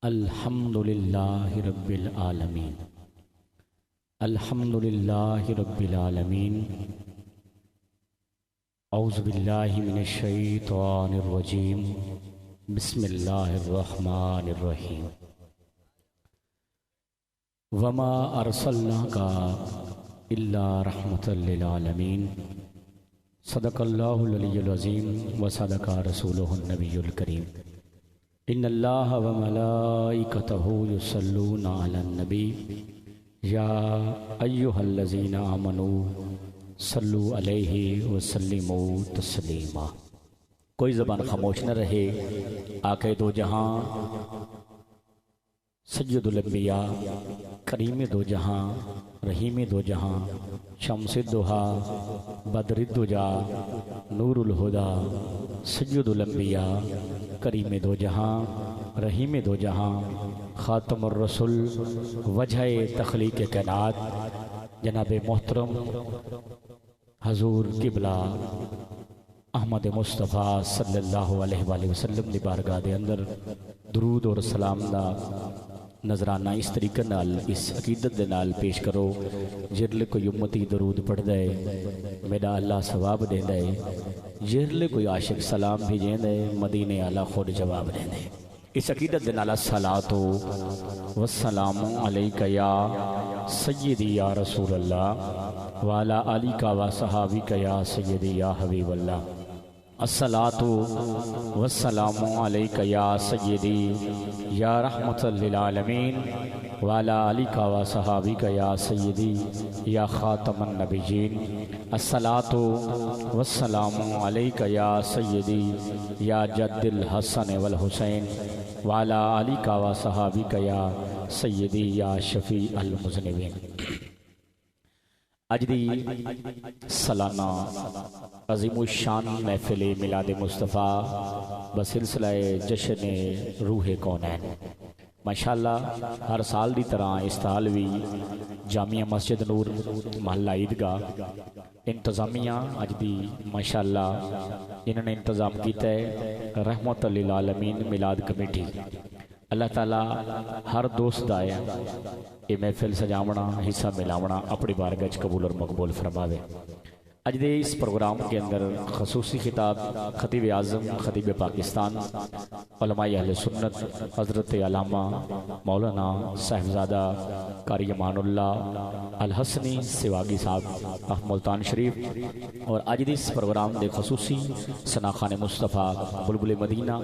अल्हम्दुलिल्लाहि रब्बिल आलमीन। अल्हम्दुलिल्लाहि रब्बिल आलमीन। औज़ु बिल्लाहि मिनश शैतानिर रजीम। बिस्मिल्लाहिर रहमानिर रहीम। वमा अरसलनाका इल्ला रहमतल लिल आलमीन। सदक़ल्लाहुल अलियुल अज़ीम व सदक़ा रसूलुहुन नबियुल करीम। इन्नल्लाह व मलाइकतहु युसल्लूना अलन नबी या अय्युहल्लज़ीना आमनू सल्लु अलैहि व सल्लिमू तस्लीमा। कोई ज़बान खामोश न रहे। आक़े दो जहां, सय्यदुल अंबिया, करीम दो जहां, रहीम दो जहां, शम्सुद दुहा, बद्रुद दुजा, नूरुल हुदा, सय्यदुल अंबिया, करीम दो जहां, रहीम दो जहां, खातमुर रसूल, वजह तख्लीक कायनात, जनाब मोहतरम हजूर किबला अहमद मुस्तफ़ा सल्लल्लाहु अलैहि वसल्लम की बारगाह के अंदर दरूद और सलाम का नजराना इस तरीके नाल, इस अकीदत के नाल पेश करो जिरले कोई उम्मती दरूद पढ़ता है मेरा अल्लाह सवाब देता है, जिरले कोई आशिक सलाम भेजेंदा है मदीने आला खुद जवाब देंदा है। इस अकीदत के नाल सलातो वस्सलामु अलैका या सय्यदी या रसूल अल्लाह वाला आलिका व सहाबिका या सय्यदी या हबीबल्लाह। अस्सलातु वस्सलामु अलैका या सय्यदी या रहमतल लिल आलमीन वाला आलिका व सहाबिका या सय्यदी या खातमन नबिय्यीन। अस्सलातु वस्सलामु अलैका या सय्यदी या जद्दिल हसन वल हुसैन वाला आलिका व सहाबिका या सय्यदी या शफी अल मुज़निबीन। अज दी सालाना अज़ीमुश्शान महफिल मिलाद मुस्तफ़ा बसिलसिला जश्न रूह कौनैन। माशाअल्लाह हर साल की तरह इस साल भी जामिया मस्जिद नूर महल्ला ईदगाह इंतज़ामिया अज दी माशाअल्लाह इन्होंने इंतज़ाम किया है रहमतुल लिल आलमीन मिलाद कमेटी। अल्लाह ताला हर दोस्त आया ये महफिल सजावना हिस्सा मिलावना अपनी बारगाह कबूल और मकबूल फरमावे। अज दे इस प्रोग्राम के अंदर खसूसी खिताब खतीब आज़म खतीब पाकिस्तान उलमाए अहले सुन्नत हज़रत अल्लामा मौलाना साहिबजादा कारी अमानुल्लाह अल हसनी सिवागी साहब मुल्तान शरीफ और अज दे इस प्रोग्राम के खसूसी सनाखान मुस्तफ़ा बुलबुल मदीना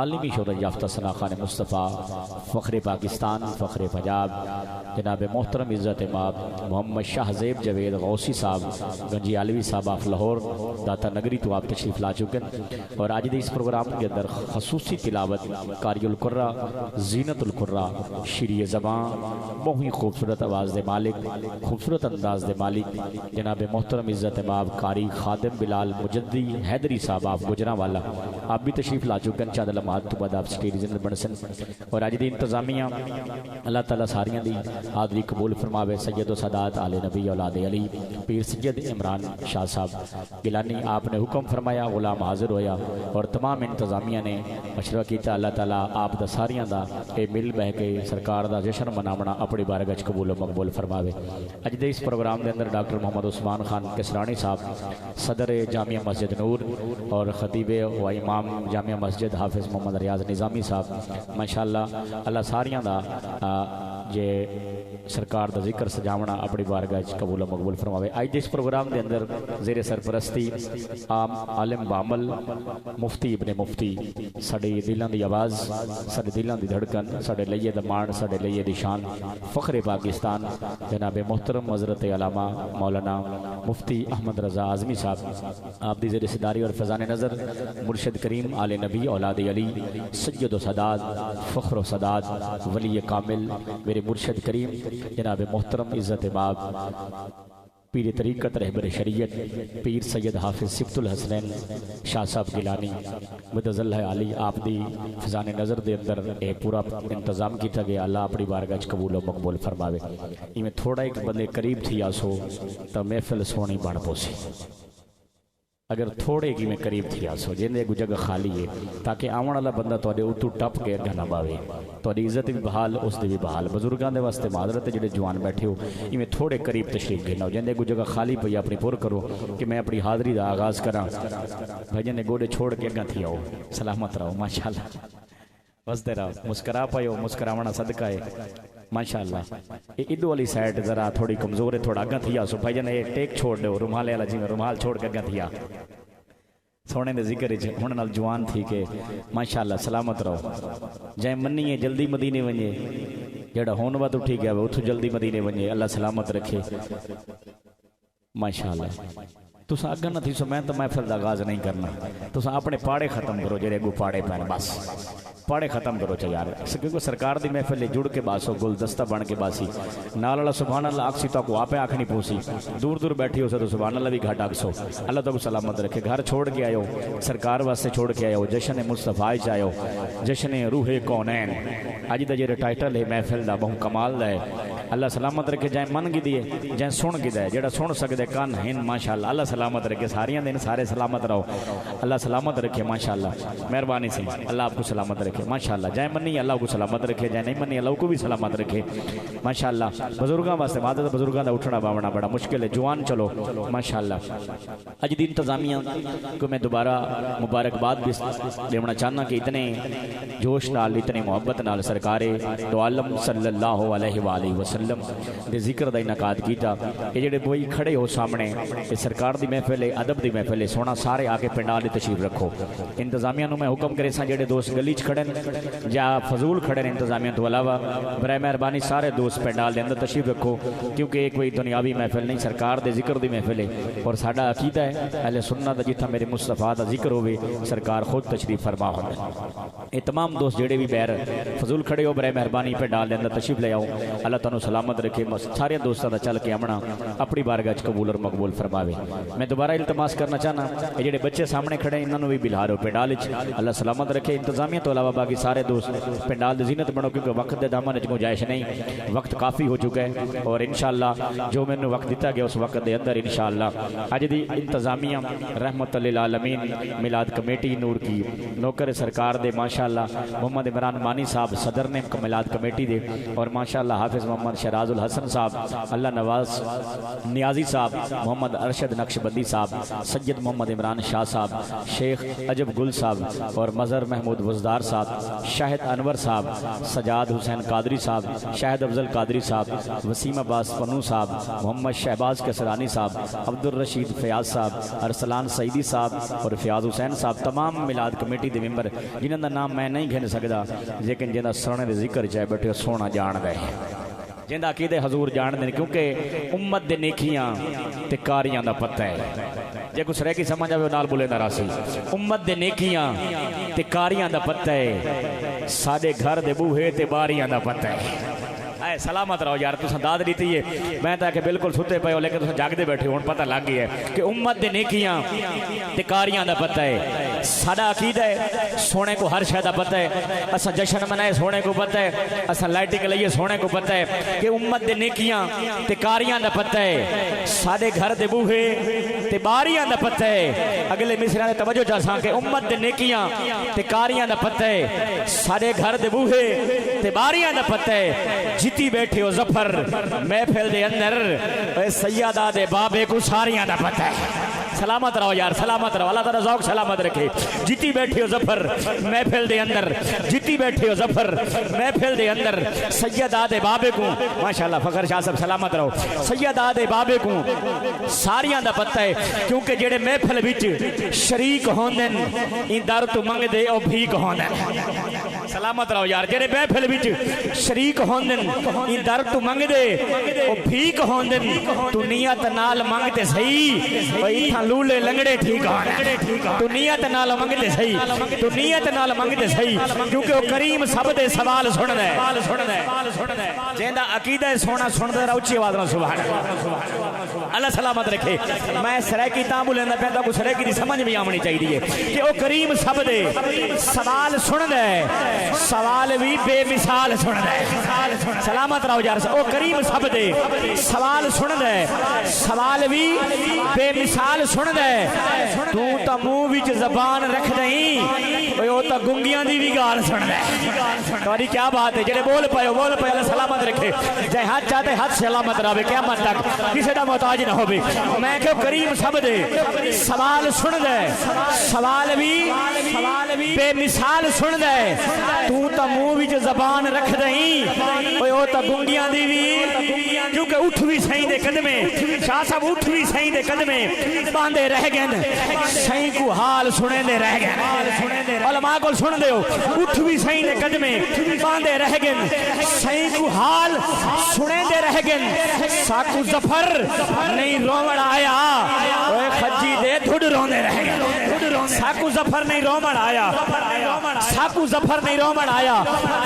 आलमी शोहरत याफ्ता सनाखान मुस्तफ़ा फ़ख्रे पाकिस्तान फ़ख्रे पंजाब जनाब मोहतरम इज़्ज़त इमाम मोहम्मद शाहज़ेब जवेद गौसी साहब गंजी आलवी साहब ऑफ लाहौर दाता नगरी तो आप तशरीफ ला चुके हैं। और आज के इस प्रोग्राम के अंदर खसूसी तिलावत कारियुल कुर्रा जीनतुल कुर्रा शीरी ज़बान बहुत ही खूबसूरत आवाज़ के मालिक खूबसूरत अंदाज के मालिक जनाब मोहतरम इज़्ज़त इमाम कारी खादिम बिलाल मुजद्दी हैदरी साहब आप गुजरांवाला आप भी तशरीफ ला चुके हैं। चंद लम्हात तो बाद आप स्टेज बन सन। और अज की इंतजामिया अल्लाह ताला सारियां दी हाज़री कबूल फरमावे। सैयद सदात आले नबी औलाद अली पीर सैयद इमरान शाह साहब गिलानी आपने हुक्म फरमाया गुलाम हाजिर होया और तमाम इंतजामिया ने मशवरा किया। अल्लाह ताला आप दा सारियां दा ये मिल बह के सरकार दा जश्न मनावना अपनी बारगाह कबूल मकबूल फरमावे। अज दे इस प्रोग्राम के अंदर डॉक्टर मोहम्मद उस्मान खान किसरानी साहब सदर जामिया मस्जिद नूर और खतीब व इमाम जामिया मस्जिद हाफिज़ मोहम्मद रियाज निज़ामी साहब माशाअल्लाह अल्लाह सारियां दा जे सरकार का जिक्र सजावना अपनी बारगाह कबूल मकबूल फरमावे। आज इस प्रोग्राम के अंदर जेरे सरपरस्ती आम आलिम बामल मुफ्ती इब्ने मुफ्ती साडे दिलों की आवाज़ साडे दिलों की धड़कन साडे लइए दा मान साडे लइए दी शान फ़ख्रे पाकिस्तान जनाब मोहतरम हज़रत अल्लामा मौलाना मुफ्ती अहमद रज़ा आज़मी साहब आप दी ज़ेर सिदारी और फज़ान नज़र मुर्शद करीम आले नबी औलाद अली सय्यद सदात फ़ख्र सदात वली कामिल मेरे मुर्शद करीम जनाब मोहतरम इज़्ज़त बाब पीर तरीक़त रहबर शरीयत पीर सैयद हाफिज़ सिफ़तुल हसनैन शाह साहब गिलानी मुतज़ल्लह अली आप दी फ़ज़ान नज़र के अंदर ये पूरा इंतज़ाम किया गया। अल्लाह अपनी बारगाह कबूल और मकबूल फरमावे। इवें थोड़ा एक बंदे करीब थी आसो तो महफिल सोहनी बन पोसी। अगर थोड़े कि मैं करीब थी आसो जिन्हें को जगह खाली है ताकि आने वाला बंदा थोड़े उतू टप के अगर ना पावे थोड़ी इज्जत भी बहाल उसकी भी बहाल बजुर्गों के वास्ते माजरत है जो जवान बैठे हो इवें थोड़े करीब तशरीफ गिना जिन्हें को जगह खाली पई अपनी पुर करो कि मैं अपनी हाज़री का आगाज़ करा भाई जिन्हें गोडे छोड़ के अगर थी आओ सलामत रहो माशाअल्लाह वसते रहो मुस्करा पाओ मुस्करावना सदका है माशाअल्लाह इदू वाली साइड जरा थोड़ी कमजोर है थोड़ा अगर थी आ सो भाई जन टेक छोड़ दो रुमाल वाला जिम्मे रुमाल छोड़ के अगर थी आ सोने के जिक्र हुण नाल जवान थी के माशाअल्लाह सलामत रहो जै मनीए जल्दी मदीने वने जेड़ा होन वत उठी गया उठो जल्दी मदीने वने अल्लाह सलामत रखे माशाअल्लाह तुस अगर न थी सो मैं तो महफिल का आगाज नहीं करना तुस अपने पाड़े खत्म करो जेरे अगू पाड़े पैन बस पाड़े खत्म करो च यार क्योंकि सरकार की महफिल जुड़ के बासो गुलदस्ता बन के बासी नाल वाला सुभान अल्लाह आखसी तो को आपे आखनी पूसी दूर दूर बैठी हो तो सुभान अल्लाह भी घाट आखसो अल्लाह तो सलामत रखे घर छोड़ के आयो सरकार वास्ते छोड़ के आयो जश्न मुस्तफा च आयो जश्न रूहे कौनैन अज का जो टाइटल है महफिल का बहु कमाल का है अल्लाह सलामत रखे जै मन गिदी है जै सुन गिदा है जेड़ा सुन सकते कन हिन माशाअल्लाह अल्लाह सलामत रखे सारियां दिन सारे सलामत रहो अल्लाह सलामत रखे माशाअल्लाह मेहरबानी से अल्लाह आपको सलामत रखे माशाअल्लाह जै मनी अल्लाह को सलामत रखे जै नहीं मनी अल्लाह को भी सलामत रखे माशाअल्लाह बुजुर्गों वास्ते मादत बुजुर्गों का उठना बावना बड़ा मुश्किल है जवान चलो माशाअल्लाह अज दी इंतजामिया को मैं दोबारा मुबारकबाद भी देना चाहना कि इतने जोश नाल इतने मुहब्बत नाल सरकारे दो आलम सल्लल्लाहु अलैहि वसल्लम दे जिक्र का इनकाद किया ये जेडे बोई खड़े हो सामने ये सरकार की महफिल है अदब की महफिल है सोना सारे आके पिंडाल तशरीफ रखो इंतजामिया मैं हुक्म करे सा जेडे दोस्त गली च खड़े या फजूल खड़े इंतजामिया तो अलावा बराए मेहरबानी सारे दोस्त पिंडाल के अंदर तशरीफ रखो क्योंकि कोई दुनियावी महफिल नहीं सरकार के जिक्र की महफिल है और साडा अकीदा है अहले सुन्नत दा जिथा मेरे मुस्तफा का जिक्र होवे सरकार खुद तशरीफ फरमा होंदे ये तमाम दोस्त जेडे भी बैर फजूल खड़े हो बराए मेहरबानी पिंडाल के अंदर तशरीफ ले आओ अल्लाह तुहानू सलामत रखे सारे दोस्तों का चल के आमना अपनी बारगाह कबूल और मकबूल फरमावे मैं दोबारा इल्तमास करना चाहना ये जेडे बच्चे सामने खड़े इन्होंने भी बिलारो पिंडाल अल्लाह सलामत रखे इंतजामिया तो अलावा बाकी सारे दोस्त पिंडाल की जीनत बनो क्योंकि वक्त के दामन च गुंजाइश नहीं वक्त काफ़ी हो चुका है और इंशाअल्लाह जो मैंने वक्त दिता गया उस वक्त के अंदर इंशाअल्लाह अज दी इंतजामिया रहमत लिल आलमीन मिलाद कमेटी नूर की नौकर सरकार दे माशाअल्लाह मोहम्मद इमरान मानी साहब सदर ने मिलाद कमेटी दे और माशाअल्लाह हाफिज मोहम्मद शराजुल हसन साहब अल्लाह नवाज नियाजी साहब मोहम्मद अरशद नक्शबंदी साहब सैयद मोहम्मद इमरान शाह साहब शेख अजब गुल साहब और मज़हर महमूद वजदार साहब शाहिद अनवर साहब सजाद हुसैन कादरी साहब शाहिद अफजल कादरी साहब वसीम अब्बास पन्नू साहब मोहम्मद शहबाज कसरानी साहब अब्दुल रशीद फयाज साहब अरसलान सईदी साहब और फयाज हुसैन साहब तमाम मिलाद कमेटी के मैंबर जिन्हों का नाम मैं नहीं गिन सकता लेकिन जिन्हें सोने के जिक्र चाहे बैठे सोना जान गए जिंदा अकीदे हजूर जान दें क्योंकि उम्मत दे नेकियां ते कारियां दा पता है जे कुछ रह की समझ आवे नाल बोले ना रासी उम्मत दे नेकियां ते कारियां दा पता है साडे घर दे बूहे ते बारियां दा पता है आए सलामत रहो यार तुम दाद दी है मैं तो बिल्कुल सुते पे हो लेकिन तुम जागते बैठे हो पता लग गया है कि उम्मत दे नेकियां ते कारियां दा पता है साडा अकीदा है सोने को हर शय दा पता है असा जश्न मनाए सोने को पता है असा लाइटिंग लईए सोने को पता है कि उम्मत दे नेकियां ते कारियां दा पता है साडे घर दे बूहे ते बारियां दा पता है अगले मिसरा ने तवज्जो चाहसां कि उम्मत दे नेकियां ते कारियां दा पता है साडे घर दे बूहे ते बारियां दा पता है जीती बैठे हो जफर महफिल दे अंदर सैयदा दे बाबे को सारियां दा पता है सलामत रहो यार सलामत रहो अल्लाह ताला ज़ौक़ सलामत रखे जीती बैठे हो जफर महफिल दे अंदर जीती बैठे हो जफर महफिल दे अंदर सैयदा दे बाबे को माशाअल्लाह फखर शाह साहब सलामत रहो सैयदा दे बाबे को सारियां दा पता है क्योंकि जेड़े महफिल विच शरीक होंदे इन दर तो मंगदे ओ भीख होंदे सलामत रहो यार जेड़े महफिल विच शरीक होंदे इन दर तो मंगदे ओ भीख होंदे तू नियत नाल मंगते सही भाई इथा लूले लंगड़े ठीक हो तू नियत नाल मंगते सही तू नियत नाल मंगते सही क्योंकि वो करीम सब दे सवाल सुनदा है जेंदा अकीदा सोना सुनदा रह उच्ची आवाज नाल सुभान अल्लाह सलामत रखे मैं सराकी ता बोलना पैदा को सराकी दी समझ भी आनी चाहिए कि वो करीम सब दे सवाल सुनदा है सवाल भी बेमिसाल सुन दे। सलामत रहो यार, ओ करीम सब दे सवाल सुन दे, सवाल भी बेमिसाल सुन दे। तू तो मुंह विच जबान रख नहीं, ओ तो गुंगियां दी भी गाल सुन दे। तुम्हारी क्या बात है, जेडे बोल पाए अल्लाह सलामत रखे, चाहे हाथ चाहते हाथ सलामत रहे क़यामत तक, किसी का मोहताज ना हो। मैं क्यों करीम सब दे सवाल सुन दे, सवाल भी बेमिसाल सुन दे। तू तो मुंह विच जबान रख नहीं, ओ तो गुंगियां दी भी, क्योंकि उठ भी सही दे कदमे, शाह साहब उठ भी सही दे कदमे बांधे रह गए, सही को हाल सुने दे रह गए। उलमा को सुन दे, उठ भी सही दे कदमे बांधे रह गए, सही को हाल सुने दे रह गए। साकू जफर नहीं रोवण आया, ओए खज्जी दे धुड रोंदे रह गए। साकू जफर नहीं रोवण आया, साकू जफर नहीं रोवण आया,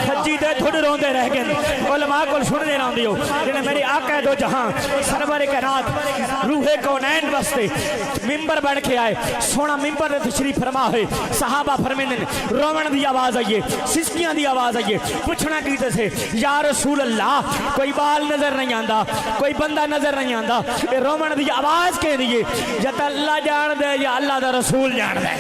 खज्जी दे धुड रोंदे रह गए। उलमा को सुनदे रहंदे हो, जिन्हें मेरी आका दो जहां सरवर कायनात रूहे कौनैन वास्ते मिंबर बन के आए, सोना मिंबर ते तशरीफ फरमा है। सहाबा फरमांदे ने रोवण दी आवाज आई है, सिसकियां दी आवाज आई है। पूछना की दसे या रसूल अल्लाह, कोई बाल नजर नहीं आंदा, कोई बंदा नजर नहीं आंदा, ये रोवण दी आवाज कह दी है। या तो अल्लाह जान दे या अल्लाह दा रसूल जान दे।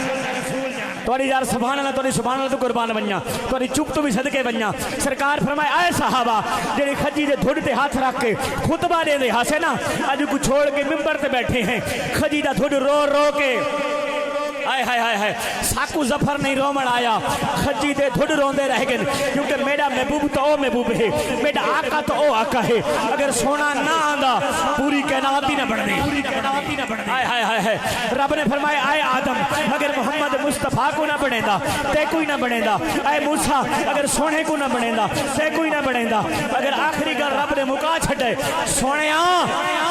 तोरी यार सुभान अल्लाह, तोरी सुभान अल्लाह तो कुर्बान बन्या, तोरी चुप तो भी सदके बन्या। सरकार फरमाए आए सहाबा जेडे खजी दे धुड ते हाथ रख के खुतबा दे दे हासे ना, अज को छोड़ के मिंबर ते बैठे हैं, खजी दा धुड रो रो के हाय हाय हाय हाय। साकू जफर नहीं रोमन आया, खजी दे धुड रोंदे रह गए, क्योंकि मेरा महबूब तो ओ महबूब है, मेरा आका तो ओ आका है। अगर सोना ना आंदा पूरी कायनात ही ना बढ़नी। हाय हाय हाय हाय। रब ने फरमाया आए आदम, अगर मोहम्मद मुस्तफा को ना बनेदा ते कोई ना बनेदा। आए मूसा, अगर सोने को ना बनेदा ते कोई ना बनेदा। अगर आखिरी गल रब ने मुका छड़े, सोनिया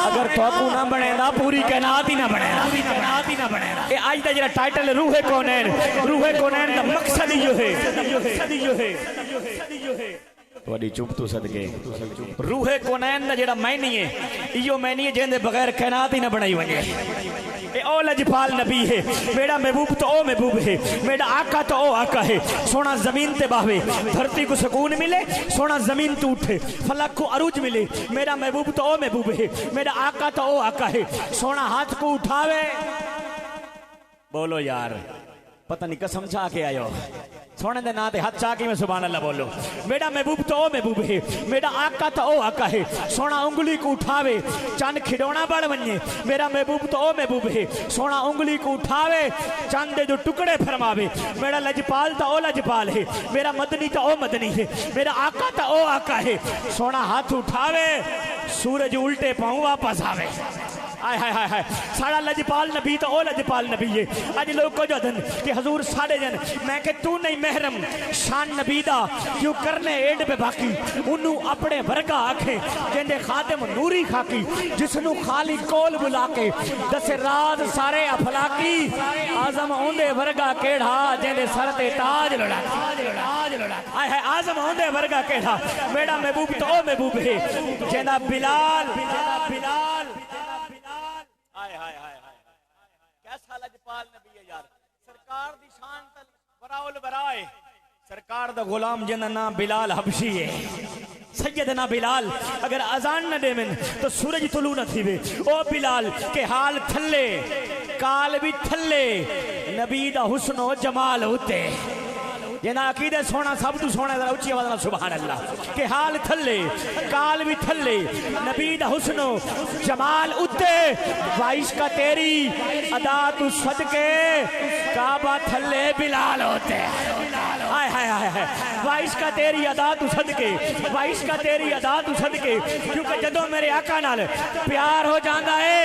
अगर तो को ना बनेदा पूरी कायनात ही ना बनेदा। ए आज दा जेड़ा टाइटल रूहे कौनैन, रूहे कौनैन दा मकसद ही यो है। थोड़ी चुप तो सदके रूहे कौनैन दा जेड़ा मैनी है, इयो मैनी है जिंदे बगैर कायनात ही ना बनाई वने। ए ओ लजपाल नबी है, मेरा महबूब तो ओ महबूब है, मेरा आका तो ओ आका है। सोना जमीन ते बावे, धरती को सुकून मिले, सोना जमीन तो उठे, फलक को अरूज मिले, मेरा महबूब तो ओ महबूब है, मेरा आका तो ओ आका है। सोना हाथ को उठावे, बोलो यार पता नहीं कसम चाह के आयो, सोने दे ना ते हाथ चाह के मैं सुभान अल्लाह बोलो। मेरा महबूब तो ओ महबूब है, मेरा आका तो ओ आका है। सोना उंगली को उठावे, चंद खिडौना बन बने, मेरा महबूब तो ओ महबूब है। सोना उंगली को उठावे, चंद जो टुकड़े फरमावे, मेरा लजपाल तो ओ लजपाल है, मेरा मदनी तो ओ मदनी है, मेरा आका तो ओ आका है। सोना हाथ उठावे, सूरज उल्टे पाँव वापस आवे। हाय हाय हाय हाय। साड़ा लजपाल नबी तो ओ लजपाल नबी है। अज लोग को जो दिन कि हजूर साढ़े जन, मैं के तू नहीं महरम शान नबी दा क्यों करने एड पे बाकी, उन्नू अपने वर्गा आखे जिंदे खातिम नूरी खाकी, जिसनू खाली कोल बुला के दसे राज सारे अफलाकी, आजम ओंदे वर्गा केड़ा जिंदे सर ते ताज लड़ा। हाय हाय आजम ओंदे वर्गा केड़ा, मेरा महबूब तो ओ महबूब है, जिंदा बिलाल हाय हाय हाय हाय। कैसा लजपाल नबी है यार, सरकार दी शान तल बराउल बराए, सरकार दा गुलाम जिंदा नाम बिलाल हबशी है। सैयदना बिलाल अगर अजान न देवन तो सूरज तुलू न थीवे। ओ बिलाल के हाल थल्ले, काल भी थल्ले, नबी दा हुस्नो जमाल होते, जिन्ना अकीदे सोना सब तू सोना, जरा उच्ची आवाज सुभान अल्लाह। के हाल थल्ले, काल भी थल्ले, नबी दा हुस्नो जमाल उते, वाइश का तेरी अदा तू सदके, काबा थल्ले बिलाल होते। हाय हाय हाय हाय। वाइश का तेरी अदा तू सदके, वाइश का तेरी अदा तू सदके, क्योंकि जदों मेरे आका नाल प्यार हो जाता है,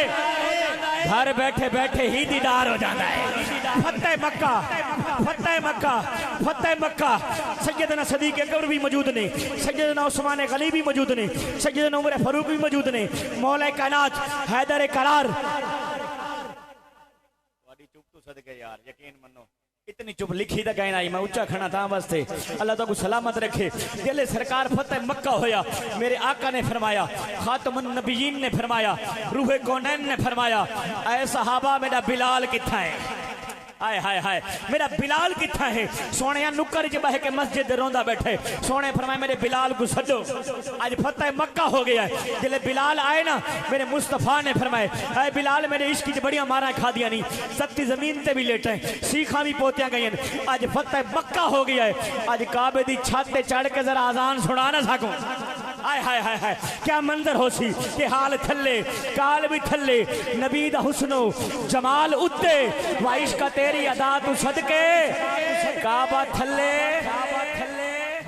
घर बैठे बैठे ही दीदार हो जाता है। फतेह मक्का, फतेह मक्का, फतेह मक्का। सैयदना सदीक अकबर भी मौजूद ने, सैयदना उस्मान गनी भी मौजूद ने, सैयदना उमर फारूक भी मौजूद ने, मौला कायनात हैदर करार। वाडी चुप तो सदके यार, यकीन मनो इतनी चुप लिखी तो कहना मैं उच्चा खड़ा था वास्ते। अल्लाह तो को सलामत रखे। जेले सरकार फतेह मक्का होया, मेरे आका ने फरमाया, खातमुन नबीयीन ने फरमाया, रूहे कौनैन ने फरमाया, ऐ सहाबा मेरा बिलाल किथा है। हाय हाय हाय मेरा बिलाल किथा है सोने नुक्कर च बह के मस्जिद रोंदा बैठे सोने फरमाए मेरे बिलाल को सदो आज फतेह मक्का हो गया है जिले बिलाल आए ना मेरे मुस्तफा ने फरमाए अरे बिलाल मेरे इश्क च बड़ियां मारा खा दिया नहीं सत्ती जमीन ते भी लेटे सीखा भी पोतियां गई आज फतेह मक्का हो गया है आज काबे दी छत ते चढ़ के जरा आजान सुना ना सकूं हाय हाय हाय हाय क्या मंजर हो सी कि हाल थल्ले काल भी थल्ले नबी दा हुस्नो जमाल उत्ते वाइश का तेरी अदा तू सदके काबा थल्ले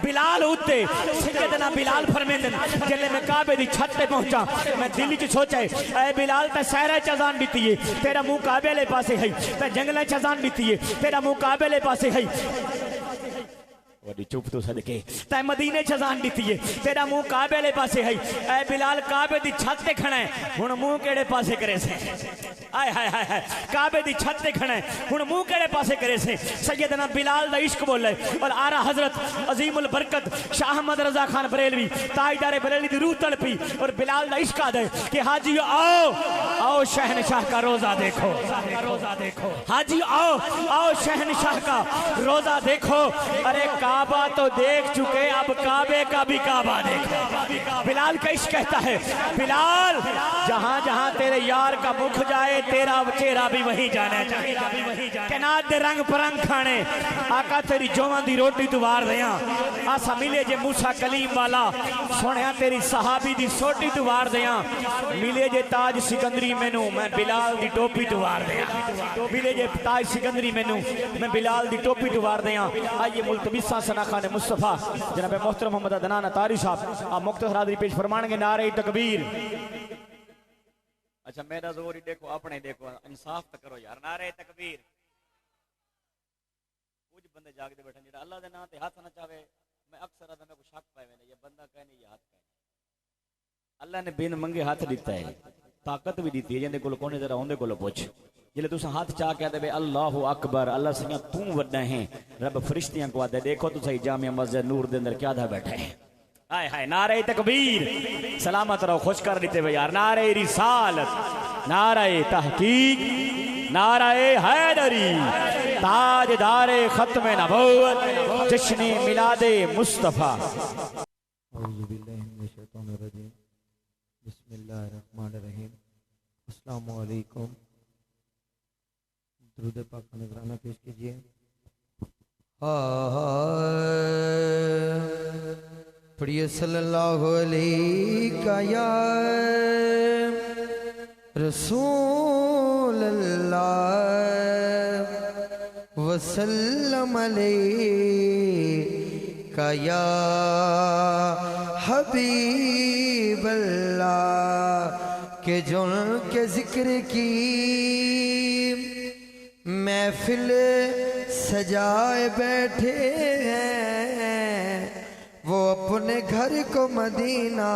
बिलाल उत्ते सैयदना बिलाल फरमेंदन जल्ले मैं काबे दी छत पे पहुंचा मैं दिल च सोचा ऐ बिलाल ते सहरा च अजान दिती है तेरा मुंह काबे वाले पासे है ते जंगल च अजान दिती है तेरा मुंह काबे वाले पासे है वडी चुप तो सदके तै मदीने च अजान दिती है तेरा मुंह काबे वाले पासे है ऐ बिलाल काबे दी छत ते खड़ा है हुन मुंह केड़े पासे करे से हाय हाय हाय हाय काबे दी छत ते खड़ा है हुन मुंह केड़े पासे करे से सैयदना बिलाल दा इश्क बोले और आरा हजरत अजीमुल बरकत शाह अहमद रजा खान बरेलवी ताजदार बरेली दी रूह तड़पी और बिलाल दा इश्क आदे कि हाजी आओ आओ शहनशाह का रोजा देखो हाजी आओ आओ शहनशाह का रोजा देखो अरे काबा तो देख चुके अब काबे का भी काबा देखो बिलाल का इश्क कहता है बिलाल जहां जहां तेरे यार का मुख जाए तेरा चेहरा भी वहीं जाना चाहिए कैनात दे रंग परंग खाने आका तेरी जोवां दी रोटी तू वार दिया आसा मिले जे मूसा कलीम वाला सोनिया तेरी सहाबी दी सोटी तू वार दिया मिले जे ताज सिकंदरी मैनू मैं बिलाल दी टोपी तू वार दिया मिले जे ताज सिकंदरी मैनू मैं बिलाल दी टोपी तू वार दिया आइए मुल्तबिसा सना खान मुस्तफा जनाब मोहतरम मोहम्मद अदनान अतारी साहब आप मुख्तसर हाज़िरी पेश फरमाएंगे नारे तकबीर। अच्छा मेरा जोर ही देखो अपने देखो इंसाफ तो करो यार नारे तकबीर कुछ बंदे जागते बैठे जेड़ा अल्लाह दे नाम ते हाथ ना चाहे मैं अक्सर आदा मैं को शक पाए मैंने ये बंदा कहने ये हाथ कहने अल्लाह ने बिन मंगे हाथ दिता है ताकत भी दी है जिंदे कोल कोने जरा ओंदे कोल पूछ जिले तुस हाथ चा के दे अल्लाहु अकबर अल्लाह सैया तू वड्डा है रब फरिश्तियां को आदे देखो तो सही जामिया मस्जिद नूर दे अंदर क्या दा बैठा है हाय हाय नारे तकबीर सलामत रहो खुश कर देते यार नारे रिसालत नारे तहकीक नारे हैदरी ताजदारे खत्म नबूवत जश्न मिलादे मुस्तफा औज़ु बिल्लाहि मिनश शैतानिर रजीम बिस्मिल्लाहिर रहमानिर रहीम अस्सलामु अलैकुम दुरूद पाक का नजराना पेश कीजिए। पढ़िए सल्लल्लाहु अलैहि या रसूल अल्लाह वसल्लम अलैका या हबीब अल्लाह के जो के जिक्र की महफिल सजाए बैठे हैं वो अपने घर को मदीना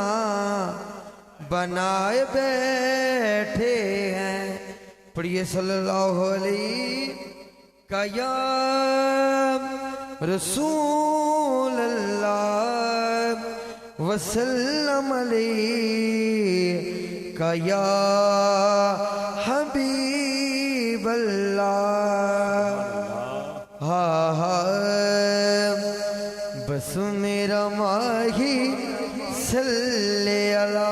बनाए बैठे हैं। पढ़िए सल्लल्लाहु अलैहि का या रसूल अल्लाह वसल्लम अलैहि का या हबीब अल्लाह। बस मेरा माही सल्ले अला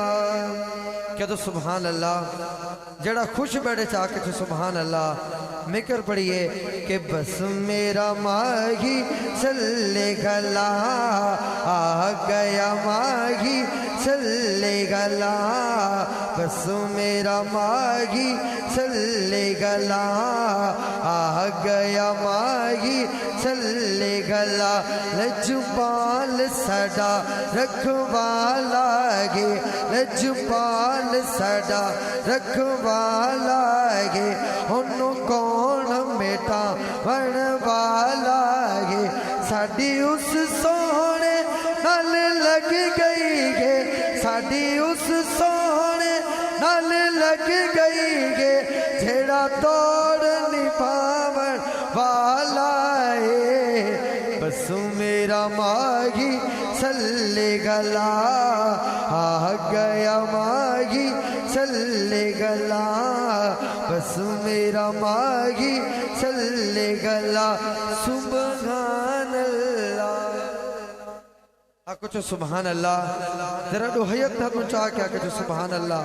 क्या तो सुभान अल्लाह जड़ा खुश बैठे चाके तो सुभान अल्लाह मिकर पढ़िए कि बस मेरा माही सल्ले गला आ गया माही सल्ले गला बस मेरा माही सल्ले गला आ गया माही सल्ले गला लजुपाल सदा रखवाला गे लजुपाल सदा रखवाला गे उन्हों कौन बेटा बनवाला गे साड़ी उस सोने नल लग गई गे साड़ी उस सोने नल लग गई गे जेड़ा तोड़ निभावन वाला है बस मेरा माही सल्ले गला आ गया माही सल्ले गला बस मेरा माही सल्ले गला सुबहान अल्लाह। कुछ सुबहान अल्लाह जरा दुहयत था तुम चाह क्या कुछ सुबहान अल्लाह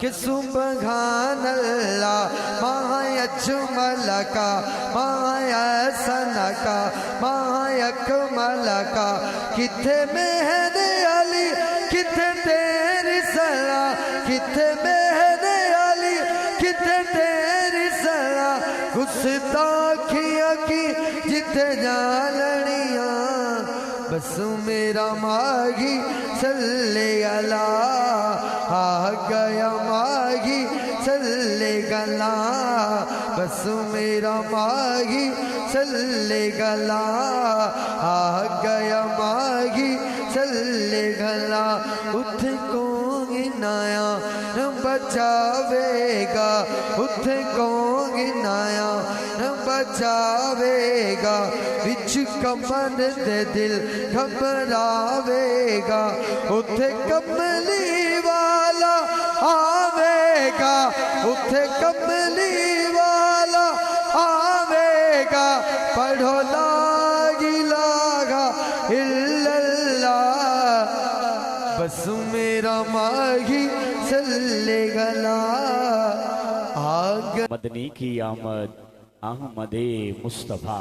कि सुबहान अल्लाह मायजमल का मायसन का मायकमल का किथे मेहने अली किथे तेरी सला किथे मेहने अली किथे तेरी सला गुस्ताखियां की जिथे जालनियां बस मेरा माही सल्ले अला आ गया माही सल्ले गला बस मेरा माही सल्ले गला आ गया माही सल्ले गला उठ को गिनाया न बचावेगा उठ को गिनाया न बचावेगा बिच कमर दे दिल घबरावेगा उथे कमली वाला आवेगा उथे कमली वाला आवेगा पढ़ो ला इलाहा इल्लल्लाह बस मेरा माही सल्ले गला आग मदनी की आमद अहमदे मुस्तफ़ा।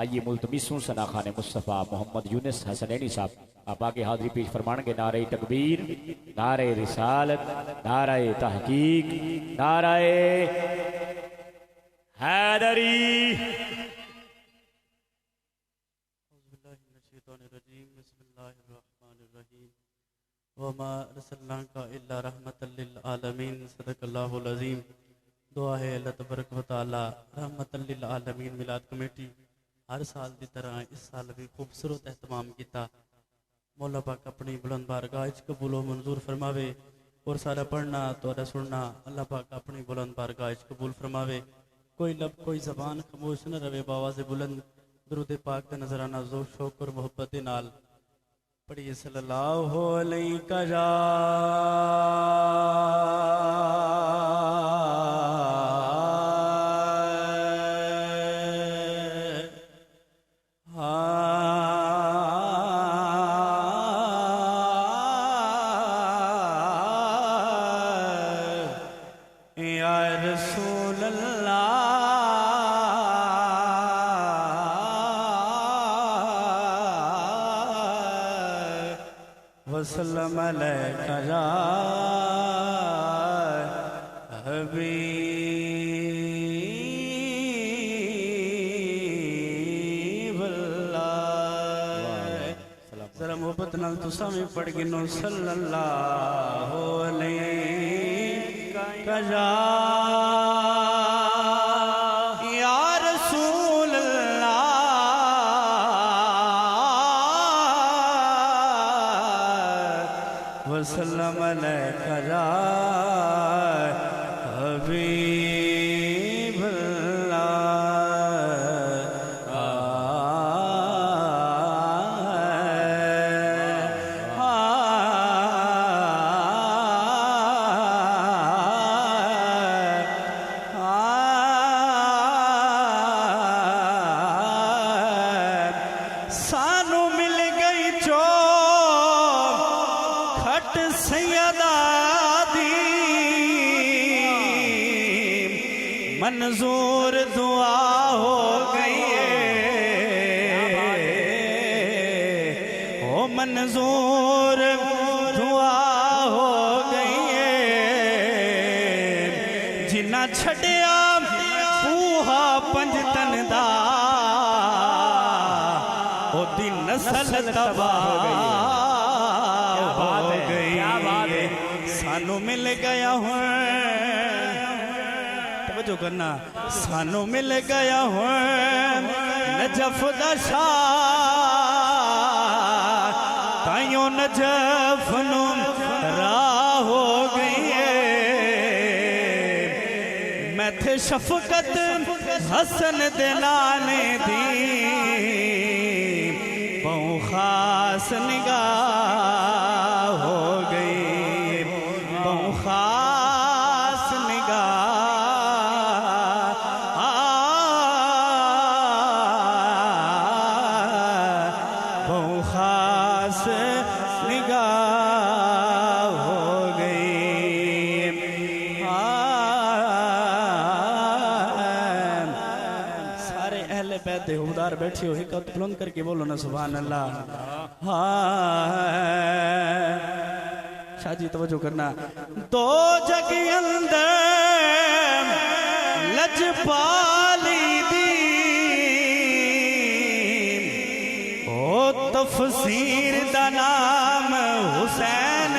आइए मुल्तमिसूं सना खाने मुस्तफ़ा मोहम्मद यूनुस हसनैनी साहब आप आगे हाजिरी पेश फरमाएंगे। नारे तकबीर, नारे रिसालत, नारे तहकीक, नारे हैदरी। वमा रसलनाका इल्ला रहमतल लिल आलमीन सदकल्लाहुल अज़ीम। दुआ है अल्लाह तबारक व तआला रहमतल लिल आलमीन मिलाद कमेटी हर साल की तरह इस साल भी खूबसूरत एहतमाम किया। मौला पाक अपनी बुलंद बारगाह कबूल व मंजूर फरमावे और सारा पढ़ना तो सुनना अल्लाह पाक अपनी बुलंद बारगाह कबूल फरमावे। कोई लब कोई ज़बान खामोश न रवे बाबा से बुलंद दुरूद पाक का नजराना ज़ोर शौक और मोहब्बत के नाल पढ़िए सल्लल्लाहु अलैहि वसल्लम अलैका या हबीबल्लाह। जरा मोहब्बत नाल तुसा भी पढ़ गिनो सल्लल्लाहु अलैका या रसूल वसल्लम अलैका या सानू मिल गई चो खट सैयदा दी मंजूर दुआ हो गई ओ मंजूर दुआ हो गई जिन्ना छड़िया पूहा पंजतन दा ओदी नस्ल तबाह हो गई सानू मिल गया हूँ तवज्जो करना सानू मिल गया हूँ नजफ दा शाह ताइयों नजफ नू राह हो गई मैं थे शफकत हसन दे नाने दी बहु खास निगाह हो गई बहु खास निगाह निगाह हो गई। सारे अहले पैदे हुदार बैठे हो, एक हाथ बुलंद करके बोलो ना सुभान अल्लाह। शाह जी तवज्जो करना। दो जग अंदर लजपाली दी ओ तफसीर दा नाम हुसैन,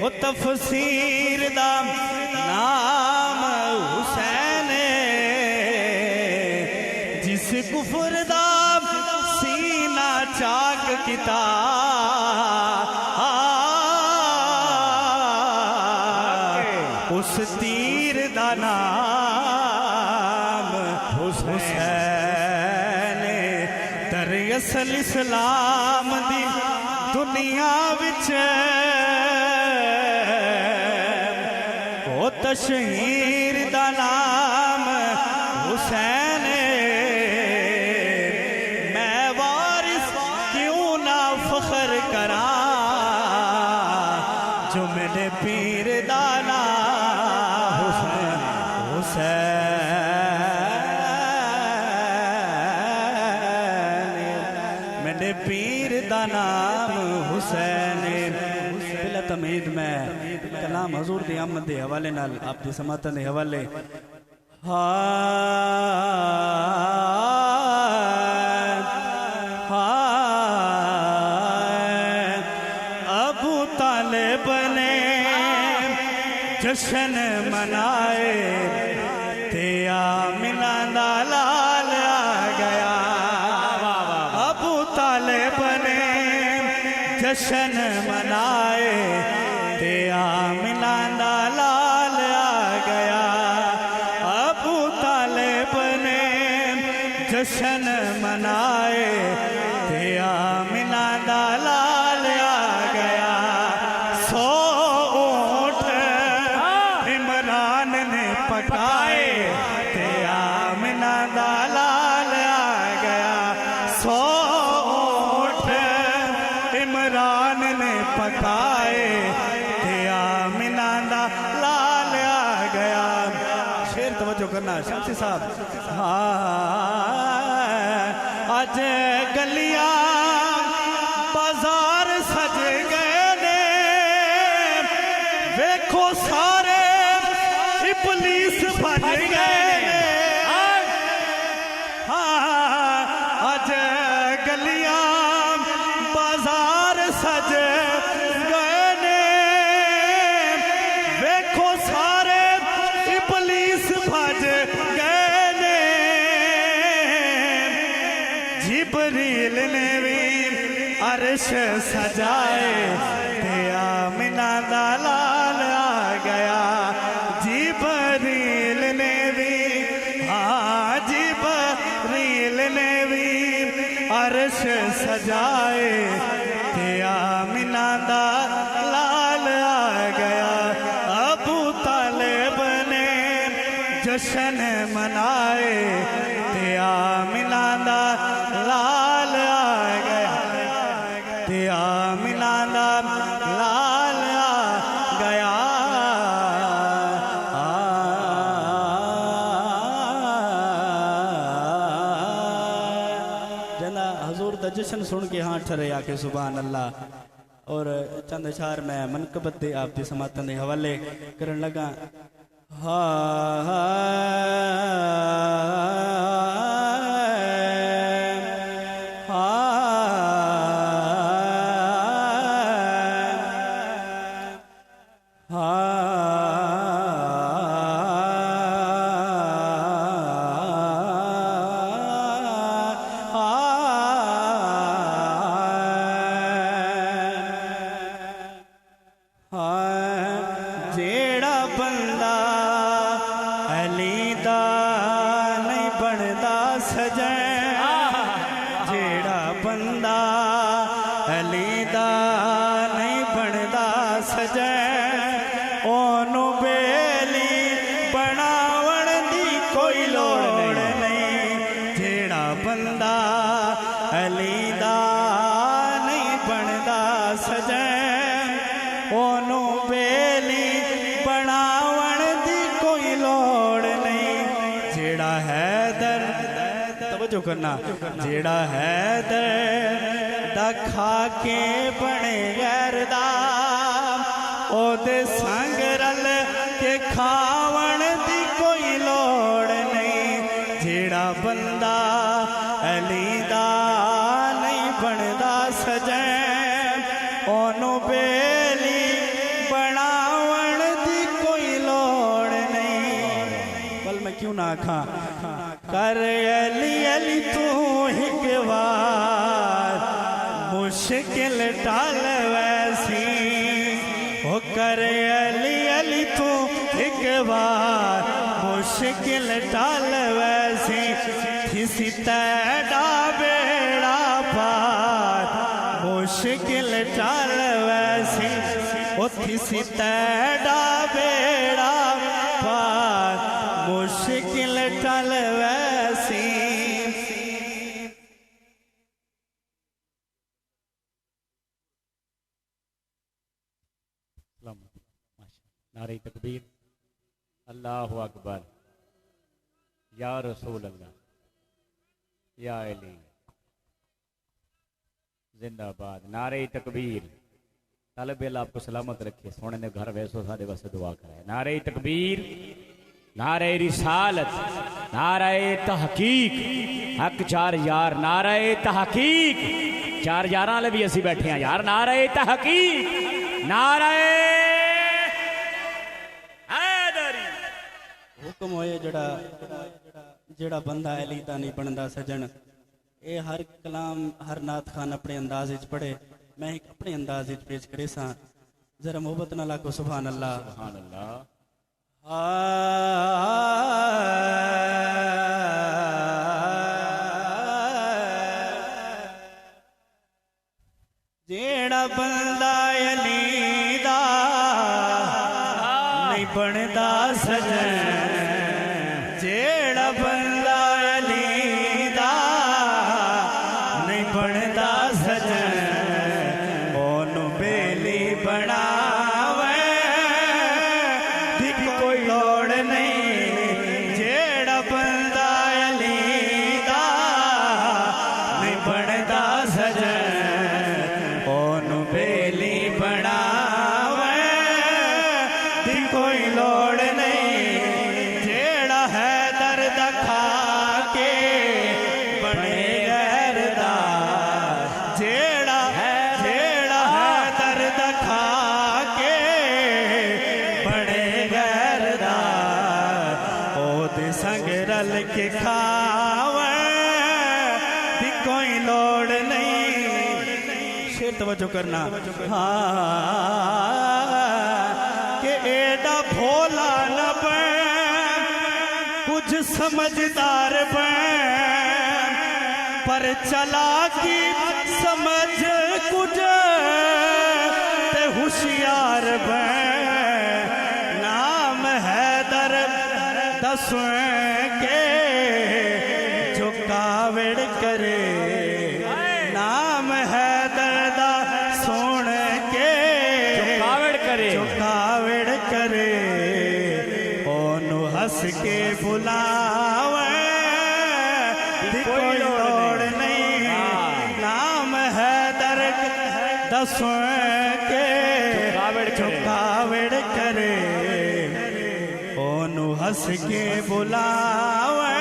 ओ तफसीर दा नाम हुसैन, जिस कुफर दा सीना चाक किता उस तीर दा नाम हुसैन। दरअसल इस्लाम दी दुनिया विच ओ तशहीर दा नाम हुसैन। मैं वारिस क्यों ना फख्र करा जो मेरे पीर दा नाम हुसैन, मेरे पीर दा नाम हुसैन। बिला तमीद में कलाम हजूर दी आमद दे हवाले नाल आप दी समातन दे हवाले। अबू तालिब ने जश्न मनाए ते आमिना दा लाल आ गया। अबू तालिब ने जश्न मनाए ते आमिना दा लाल आ गया। अबू तालिब ने जश्न मनाए ते आमिना दा लाल आ गया। 100 ऊंट इमरान ने पकाए ते आमिना दा लाल आ गया। 100 ऊंट इमरान ने पकाए ते आमिना दा लाल आ गया। शेर तवज्जो करना शमसी साहब। आज गलियां बाजार सज गए ने, वेखो सारे इबलीस भज गए ने। आज गलियां बाजार सज गए ने, वेखो सारे इबलीस भज गए ने। जिबरील ने भी अर्श सजाए ते आमिना दा लाल आ गया। जिबरील ने भी जिबरील ने भी अर्श सजाए ते आमिना दा लाल आ गया। अबू तालिब ने जश्न मनाए ते आमिना दा लाल आ गया। ते आमिना दा लाल आ गया। जना हजूर दा जश्न सुन के हाँ ठरे आके सुभान अल्लाह। और चंद अशार में मनकबत दे आप दी समातन दे हवाले करन लगा। जेड़ा बंदा अली दा नहीं बनदा सजन, जेड़ा बंदा अली दा नहीं बनदा सजन, ओनू बेली बनावण दी कोई लोड़ नहीं। जेड़ा बंदा अली दा सजन ओनू बेली बनावण दी कोई लोड़ नहीं जेड़ा हैदर तवज्जो करना जेड़ा हैदर दा खा के बने गैरदा ओदे संग रल के खावण दी कोई लोड़ नहीं जेड़ा बंदा अली दा नहीं बनदा सजन ओनू बेली बनावण दी कोई लोड़ नहीं बल मैं क्यों ना आखा कर अली अली तू एक बार मुश्किल टाल वैसी हो कर अली अली तू एक बार मुश्किल टाल वैसी किसी तेरा बेड़ा पार मुश्किल टाल वैसी ओ किसी तेरा बेड़ा पार मुश्किल टाल वैसी नारे तकबीर अल्लाह अकबर या रसूल अल्लाह या अली जिंदाबाद नारे तकबीर तालिब इल्म आपको सलामत रखे सोने ने घर वैसो सादे वास्ते दुआ कराए नारे तकबीर नारे रिसालत नारे तहकीक हक चार यार नारे तहकीक चार यार वाले भी असी बैठे हैं यार नारे तहकीक नारे हुक्म होए जड़ा जड़ा बंदा अली दा नहीं बनदा सजन ये हर कलाम हर नात खान अपने अंदाज विच पढ़े मैं एक अपने अंदाज विच पेश करे सा जरा मोहब्बत नाल आखो सुभान अल्लाह सुभान अल्लाह जेड़ा बंदा अली दा नहीं बनदा सजन जेड़ा बंदा अली दा नहीं बनदा सजन ओनू बेली बनावे दी कोई लोड़ नहीं जेड़ा बंदा अली दा नहीं बनदा सजन ओनू बेली बनावे दी कोई लोड़ नहीं जेड़ा है दर्द खा के बने गैरदा जेड़ा है दर्द खा के बने गैरदा ओदे संग रल के खावे दी कोई लोड़ नहीं शेर तवज्जो करना के एडा भोला न बन कुछ समझदार बन पर चालाकी समझ कुछ ते होशियार बन नाम है दर दसुन के जो कावड़ करे नाम है दर्दा सुन के कावड़ करे जो कावड़ करे ओनू हंस के बुलावे दी कोई लोड़ नहीं नाम है दर्द दसुन के जो कावड़ करे ओनू हंस के बुलावे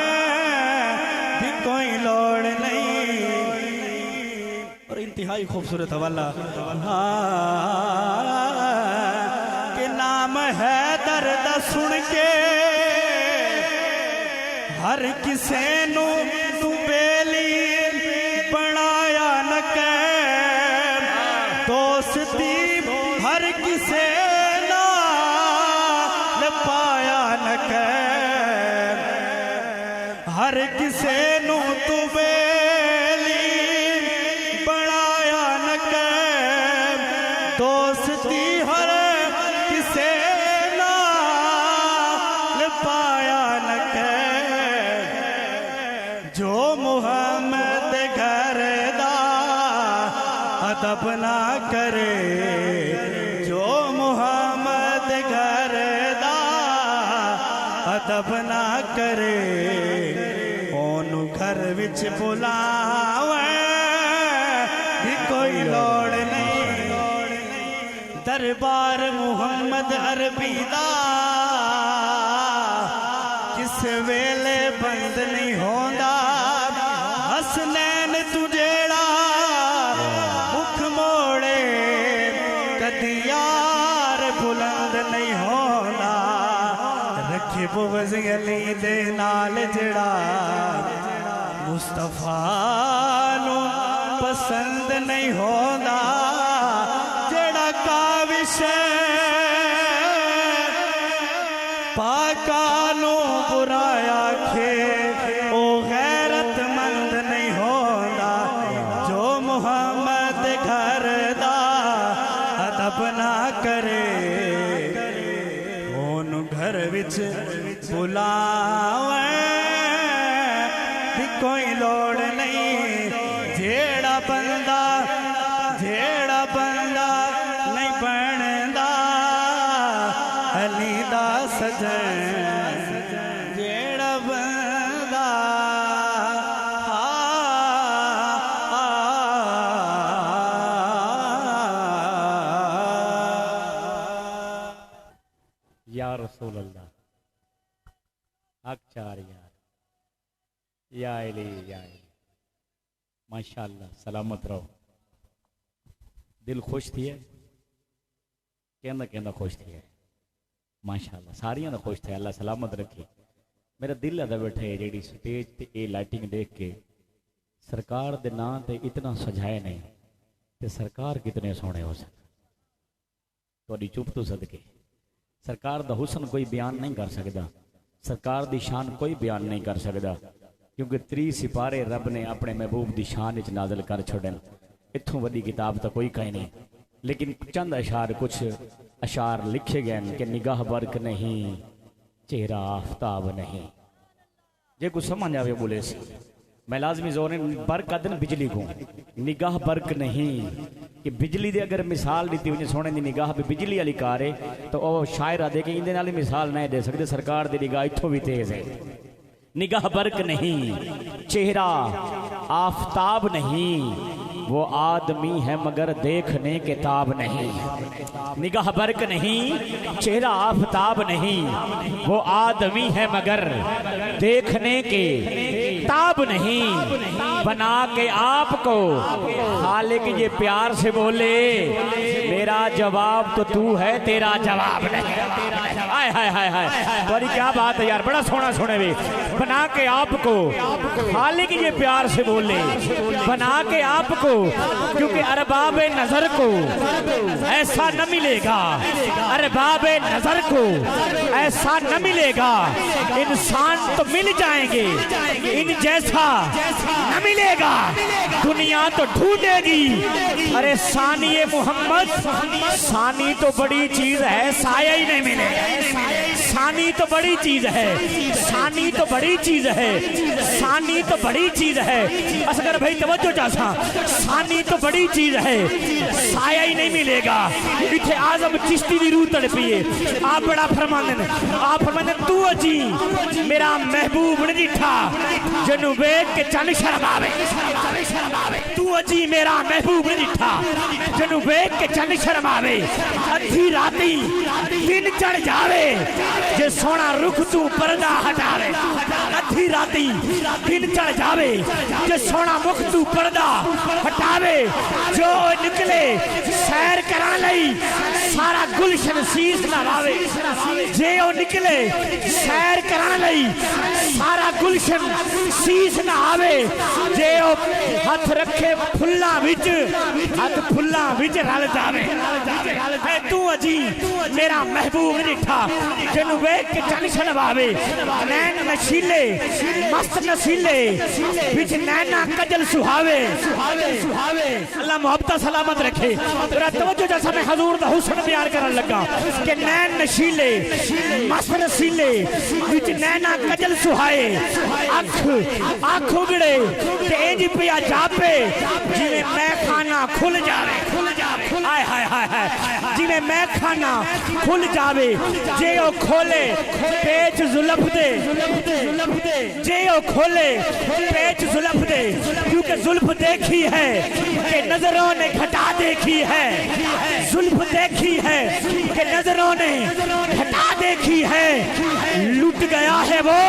दी कोई लोड़ नहीं और इंतहाई खूबसूरत हवाला के नाम है दर्द सुन के हर किसे नू तू बेली बनाया न कर दोस्ती हर किसे नाल पाया न कर हर किसे नू तू बेली बनाया न कर दोस्ती हर किसे नाल पाया न कर जो मुहम्मद घर दा अदब ना करे जो मुहम्मद घर दा अदब ना करे ओनू घर विच बुलावे भी कोई लोड़ नहीं दरबार मुहम्मद अरबी दा किस वेले बंद नहीं होंदा हसनैन तू जेड़ा मुख मोड़े कदी यार बुलंद नहीं होंदा रखे बुग़्ज़ अली दे नाल जेड़ा मुस्तफा नू पसंद नहीं होंदा जेड़ा काविश पाका नू बुराया खे ओ गैरतमंद नहीं होंदा जो मुहम्मद घर दा अदब ना करे ओनू घर विच बुलावे भी कोई लोड़ नहीं जेड़ा बंदा नहीं बनदा अली दा सजन जेड़ा बंदा या रसूल अल्लाह हक चार यार या अली माशाअल्लाह सलामत रहो दिल खुश थी है कहना खुश थी है माशाअल्लाह सारियां खुश थे अल्लाह सलामत रखे मेरा दिल अदा बैठे जी स्टेज ते ये लाइटिंग देख के सरकार दे नां ते इतना सजाए नहीं ते सरकार कितने सोहने हो सकते थोड़ी चुप तो सदके सरकार दा हुसन कोई बयान नहीं कर सकता सरकार दी शान कोई बयान नहीं कर सकता क्योंकि 30 सिपारे रब ने अपने महबूब दी शान विच नाज़िल कर छोड़न इत्थों वड्डी किताब तो कोई कहीं नहीं लेकिन चंद अशार कुछ अशार लिखे गए कि निगाह बर्क नहीं चेहरा आफ्ताब नहीं जे कुछ समझ आवे बोले से मैं लाजमी जोर बर्क आदन बिजली को निगाह बर्क नहीं कि बिजली दे अगर मिसाल दी वजे सोने की निगाह भी बिजली वाली कार है तो वह शायर आदे कि इंदे नाल मिसाल नहीं दे सकते सरकार की निगाह इत्थों भी तेज है निगाह बर्क नहीं चेहरा आफ्ताब नहीं वो आदमी है मगर देखने के ताब नहीं निगाह बर्क नहीं चेहरा आफ्ताब नहीं वो आदमी है मगर देखने के ताब नहीं बना के आपको खालिक ये प्यार से बोले मेरा जवाब तो तू है तेरा जवाब नहीं हाय हाय हाय हाय तुम्हारी क्या बात है यार बड़ा सोना सुने वे बना के आपको खालिक ये प्यार से बोले बना के आपको क्योंकि अरबाबे नजर को ऐसा न मिलेगा अरबाबे नजर को ऐसा न मिलेगा इंसान तो मिल जाएंगे इन जैसा न मिलेगा दुनिया तो ढूंढेगी अरे सानिए मोहम्मद सानी तो बड़ी चीज है साया ही नहीं मिलेगा सानी तो बड़ी चीज है सानी तो बड़ी चीज है सानी तो बड़ी चीज है असगर भाई तवज्जो चासा सानी तो बड़ी चीज है साया ही नहीं मिलेगा इथे आजम चिश्ती दी रूह तड़पी है आप बड़ा फरमाने तू अजी मेरा महबूब ने दिठा जनु वेख के चन शर्मावे तू अजी मेरा महबूब ने दिठा जनु वेख के चन शर्मावे अधी राती दिन चढ़ जावे जे सोना रुख तू पर्दा हटावे अधी राती दिन चढ़ जावे जे सोना मुख तू पर्दा हटावे जो निकले सैर करा लई सारा गुलशन शीश नवावे जे ओ निकले सैर करा लई सारा गुलशन शीश नहावे जे ओ हाथ रखे फुल्ला विच हाथ फुल्ला विच रल जावे है तू अजी मेरा महबूब निठा जनु वेख के चन छनवावे नैन नशीले मस्त नशीले विच नैना कजल सुहावे अल्लाह मोहब्बत सलामत रखे तेरा तवज्जो जैसा मैं हजूर दा हुस्न बयान करन लगा कि नैन नशीले मस्त नशीले विच नैना कजल सुहाए अख उगड़े ते इंज पिया जापे जिवें मैं खाना खाना खुल जावे हाय हाय हाय हाय जिवें मैं खाना खुल जावे जे ओ खोले पेच जुल्फ दे जे ओ खोले पेच जुल्फ दे क्योंकि जुल्फ देखी है कि नजरों ने घटा देखी है जुल्फ देखी है कि नजरों ने घटा देखी है लुट गया है वो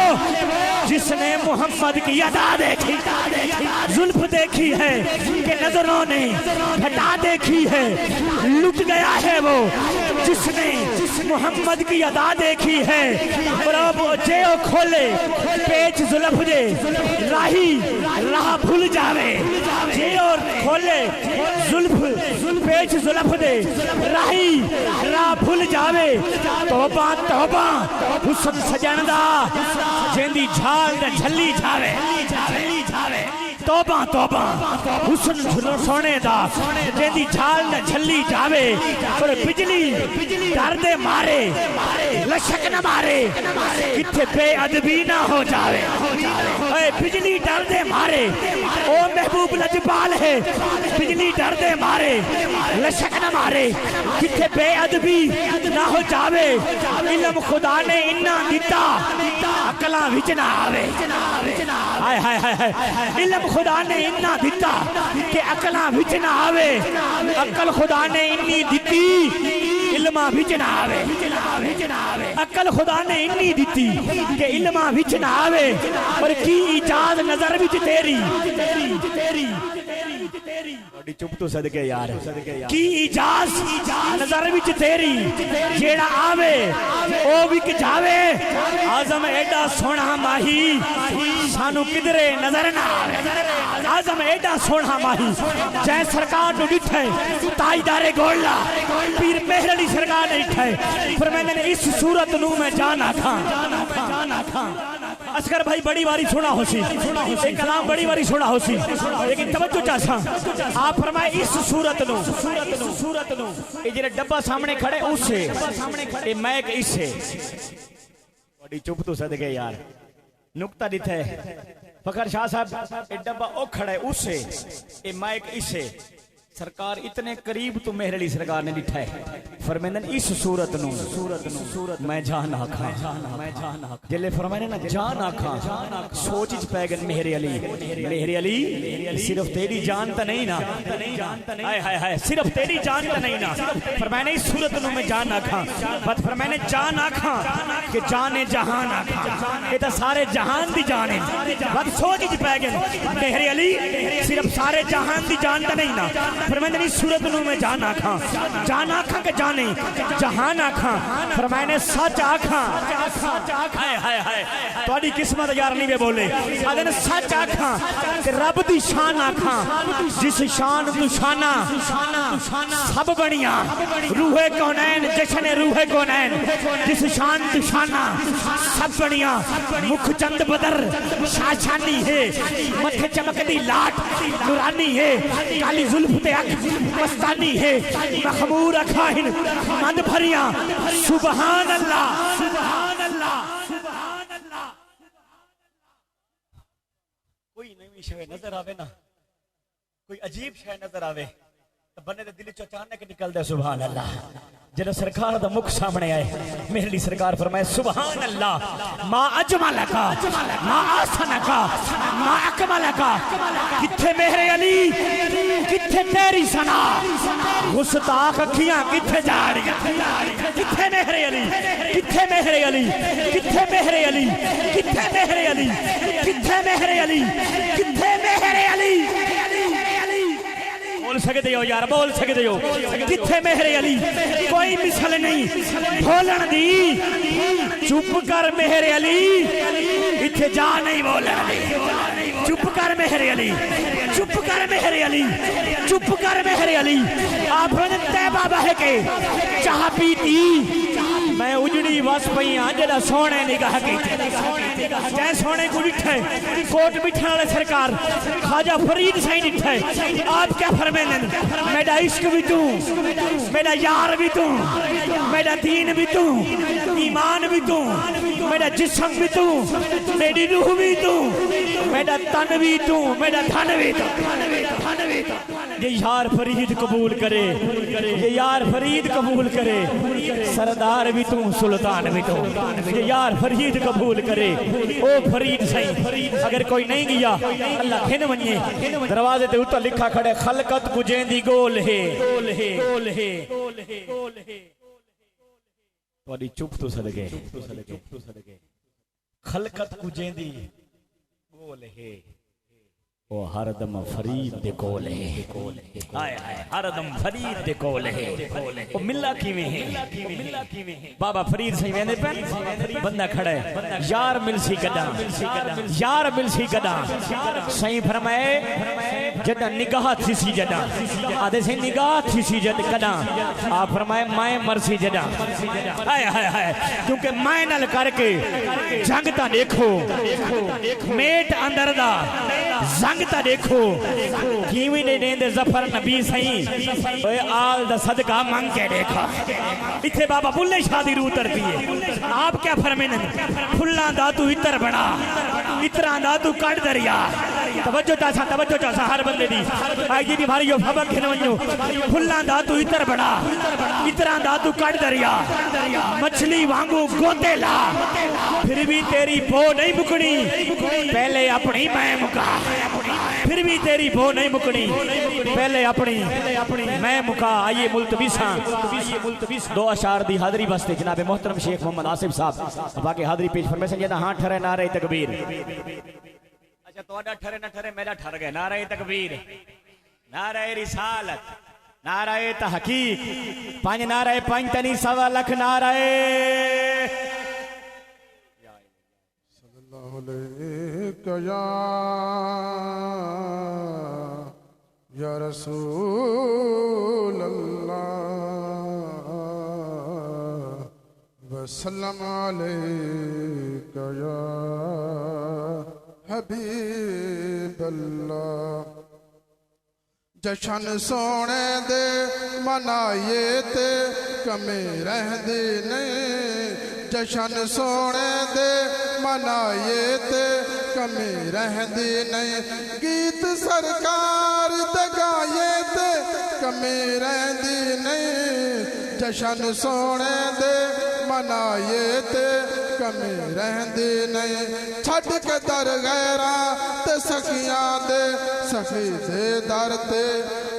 जिसने मोहम्मद की अदा देखी जुल्फ देखी है कि नजरों ने घटा देखी है लुट गया है वो जिसने मोहम्मद की अदा देखी है जे ओ खोले पेच जुल्फ दे राही राह भूल जावे जे और खोले जुल्फ पेच जुल्फ दे राही राह भूल जावे तौबा तौबा हुस्न सजन दा जेंदी झाल ते झल्ली जावे तौबा तौबा हुस्न सोने दा जेंदी झाल ते झल्ली जावे पर बिजली डर दे मारे लशक न मारे किथे बेअदबी ना हो जावे ओए बिजली डर दे मारे ओ महबूब लजपाल है बिजली डर दे मारे लशक न मारे किथे बेअदबी ना हो जावे इल्म खुदा ने इन्ना दिता अकलां विच ना आवे हाय हाय हाय इल्म खुदा ने इन्ना दिता कि अकलां विच ना आवे अकल खुदा ने इन्नी दिती इल्मा विच ना आवे अकल खुदा ने इन्नी दिती कि इल्मा विच ना आवे और की इजाद नजर विच तेरी चुप तो सदके यार की इजाज नजर विच तेरी जेड़ा आवे ओ विक जावे आजम एडा सोना माही सानू किधरे नजर ना आवे आजम एडा सोना माही जै सरकार नु डिठे ताजदारे गोला पीर मेहर अली सरकार ने डिठे फिर मैंने इस सूरत नु मैं जाना खां असगर भाई बड़ी बारी सुना होसी एक कलाम बड़ी बारी सुना होसी लेकिन तवज्जो चासा आप फरमाए इस सूरत नु ये जेरे डब्बा सामने खड़े उससे ये मैक इससे बड़ी चुप तो सदके यार नुक्ता दिथे फखर शाह साहब ये डब्बा ओ खड़े उससे ये मैक इससे सरकार इतने करीब तो मेहर अली सरकार ने दिठा है फरमांदन इस सूरत नु मैं जान आखा जले फरमाने ना जान आखा सोच च पै गए मेहर अली सिर्फ तेरी जान तो नहीं ना हाय हाय हाय सिर्फ तेरी जान तो नहीं ना फरमाने इस सूरत नु मैं जान आखा बस फरमाने जान आखा कि जाने जहान आखा ये तो सारे जहान दी जान है बस सोच च पै गए मेहर अली सिर्फ सारे जहान दी जान तो नहीं ना फरमाने इस सूरत नु मैं जान आखा के जाने जहान आखा फरमाने सच आखा हाय हाय हाय तोड़ी किस्मत यार नहीं वे बोले अगर सच आखा कि रब दी शान आखा जिस शान तू शाना सब बनिया रूहे कौनैन जश्न रूहे कौनैन जिस शान तू शाना सब बनिया मुख चंद बदर शाशानी है मथे चमकदी लाट नूरानी है काली जुल्फ ते मस्तानी है मखमूर अखाइन मंद भरिया सुभान अल्लाह कोई नई शय नजर आवे ना कोई अजीब शय नजर आवे तो बंदे दे दिल चो अचानक निकलदा सुभान अल्लाह जब सरकार दा मुख सामने आए मेहरली सरकार फरमाए सुभान अल्लाह मा अजमलका मा आसनका मा अकमलका किथे मेहर अली किथे तेरी सना गुस्ताख अखियां किथे जा रही किथे मेहर अली किथे मेहर अली किथे मेहर अली किथे मेहर अली किथे मेहर अली किथे मेहर अली बोल सकते हो यार बोल सकते हो किथे मेहर अली कोई मिसल नहीं बोलन दी चुप कर मेहर अली इथे जा नहीं बोलन दी चुप कर मेहर अली चुप कर मेहर अली चुप कर मेहर अली आप तैबा बह के चाह पीती मैं उजड़ी वस पई हां जड़ा सोने निगाह की जै सोने को डिठे कोट बिठा वाले सरकार ख्वाजा फरीद साईं डिठे आप क्या फरमाने मेरा इश्क भी तू मेरा यार भी तू मेरा दीन भी तू ईमान भी तू मेरा जिस्म भी तू मेरी रूह भी तू मेरा तन भी तू मेरा धन भी तू ये यार फरीद कबूल करे, ये यार फरीद कबूल करे, सरदार भी तू सुल्तान भी तू, ये यार फरीद कबूल करे। ओ फरीद सही अगर कोई नहीं गया अल्लाह खिन मनिए दरवाजे ते उत्ता लिखा खड़े खलकत गुजेंदी गोल है, तुम्हारी चुप तो सदके खलकत गुजेंदी गोल है, ओ हरदम फरीद दे कोल है, आय आय हरदम फरीद दे कोल है। ओ मिला किवें है बाबा फरीद सही वेंदे पे बंदा खड़ा है यार मिलसी गदा, यार मिलसी गदा सही फरमाए जदा निगाह थी सी जदा आदे से निगाह थी सी जद कदा आप फरमाए मैं मरसी जदा, आय हाय हाय क्योंकि मैं नल करके जंग ता देखो मेट अंदर दा जंग ता देखो किवें ने देंदे जफर नबी सही ओए आल दा सदका मांग के देखा। इथे बाबा बुल्ले शादी रू उतरती है आप क्या फरमाने फुल्ला दा तू इतर बना इतरा दा तू कट दरिया तवज्जो चा हर बंदे दी आई जी भारी फबक खिन वणो फुल्ला दा तू इतर बना इतरा दा तू कट दरिया मछली वांगू गोते ला फिर भी तेरी भो नहीं मुकनी पहले अपनी मैं मुका, फिर भी तेरी भो नहीं मुकनी पहले अपनी मैं मुका। आइए मुल्तबिसा दो अशार दी हाजरी बसते जनाब मोहतरम शेख मोहम्मद आसिफ साहब बाकी हाजरी पेश फरमाइश जदा हां ठहरे नारे तकबीर। अच्छा तोड़ा ठहरे ना ठहरे मेरा ठहर गया नारे तकबीर, नारे रिसालत, नारे तहकीक, पांच नारे पांच तनी सवा लख नारे या रसूल अल्लाह वसल्लम अलैका या हबीब अल्लाह। जशन सोने दे मनाइए ते कमी रहदी नहीं, जशन सोने दे मनाइए ते कमी रहदी नहीं, गीत सरकार ते गाइए ते कमी रहदी नहीं, जशन सोने दे मनाइए ते कमी रहदी नहीं। छड़ के दर गैरा ते सखियां दे सखी दे दर ते,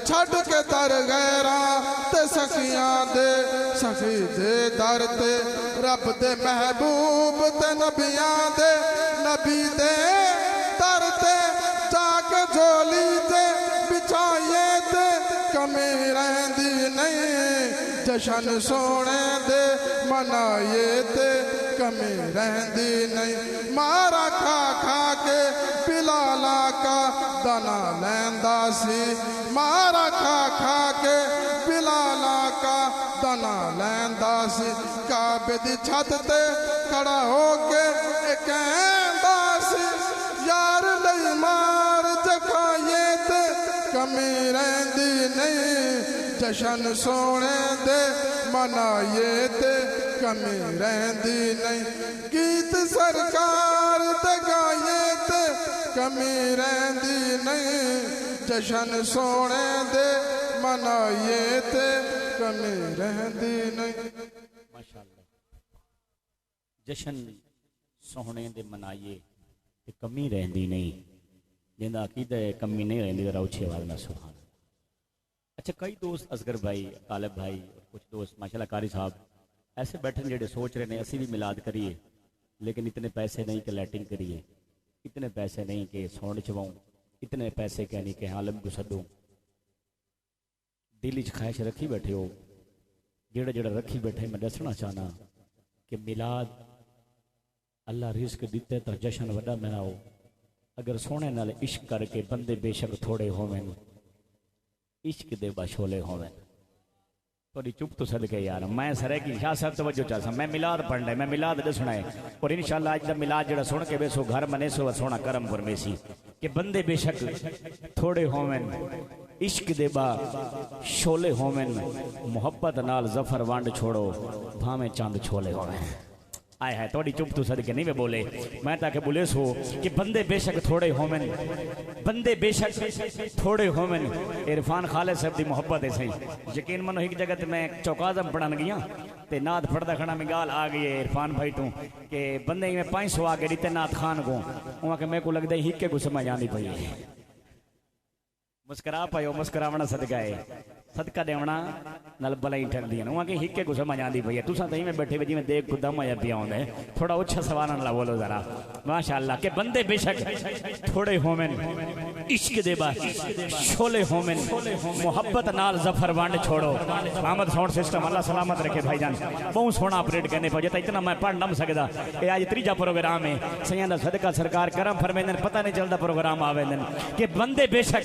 छड़ के दर गैरा ते सखियां दे सखी दे दर ते, रब दे महबूब ते नबियां दे नबी दे दर ते, जाके झोली ते बिछाइए ते कमी रहंदी नहीं, जशन सोने दे मनाइए ते कमी रहंदी नहीं। मारा खा खा के पिलाला का दाना लैंदा सी, मारा खा खा के पिलाला का दाना लैंदा सी, काबे दी छत ते खड़ा हो के कहंदा सी यार लई मार जखाइए ते कमी रहंदी नहीं, जशन सोने दे मनाइए ते कमी रहंदी नहीं, गीत सरकार ते गाइए ते कमी रहंदी नहीं, जशन सोने दे मनाइए ते कमी रहंदी नहीं। माशाअल्लाह जशन सोहने दे मनाइए ते कमी रहंदी नहीं, जिंदा अकीदा है कमी नहीं रहंदी जरा ऊंची आवाज में सुभान। अच्छा कई दोस्त असगर भाई तालिब भाई और कुछ दोस्त माशाल्लाह कारी साहब ऐसे बैठे जेडे सोच रहे हैं असी भी मिलाद करिए लेकिन इतने पैसे नहीं कि लाइटिंग करिए, इतने पैसे नहीं कि सोने चवाऊँ, इतने पैसे क्या नहीं कि आलम को सदूँ। दिल च ख्वाहिश रखी बैठे हो जेड़ा जेड़ा रखी बैठे मैं दसना चाहना कि मिलाद अल्लाह रिस्क दिते तो जशन वड्डा मनाओ। अगर सोने नाल इश्क करके बंदे बेशक थोड़े होवें, इश्क दे बशोले होवें। थोड़ी चुप तो सदके यार मैं सरे की शाह साहब तवज्जो चाहता मैं मिलाद पढ़ना है, मैं मिलाद दसना है और इंशाअल्लाह अज दा मिलाद जेड़ा सुन के बेसो घर मने सो सोना करम फरमेसी कि बंदे बेशक थोड़े होवें, इश्क दे बा शोले होवें, मुहब्बत नाल जफर वंड छोड़ो भावें चंद छोले होवें। आए है थोड़ी चुप तू सदके नहीं वे बोले मैं ताके बोले सो कि बंदे बेशक थोड़े होमन बंदे बेशक थोड़े होमन इरफान खालिद साहब की मोहब्बत है सही यकीन मनो एक जगह मैं चौकाजम पढ़न गया ते नाथ पढ़दा खड़ा में गाल आ गई है इरफान भाई तू कि बंदे में 500 आके दीते नाथ खान को वहाँ के मेरे को लगता है हिक्के को समझ आनी पई मुस्करा पायो मुस्करावना सदका है सदका देवना नल बलाई ठंडी है वहाँ के हिक्के को समझ आती पई है तुसा तही में बैठे जी में देख को दम आया पिया होंगे थोड़ा उच्छा सवाल ला बोलो जरा माशाअल्लाह के बंदे बेशक थोड़े होमन इश्क दे बा शोले होमन मोहब्बत नाल जफर वंड छोड़ो अहमद साउंड सिस्टम अल्लाह सलामत रखे भाईजान बहुत सोहना ऑपरेट करने पे तो इतना मैं पढ़ न सकदा ये आज तीजा प्रोग्राम है सैयद दा सदका सरकार करम फरमाइंदन पता नहीं चलता प्रोग्राम आवेंदन के बंदे बेशक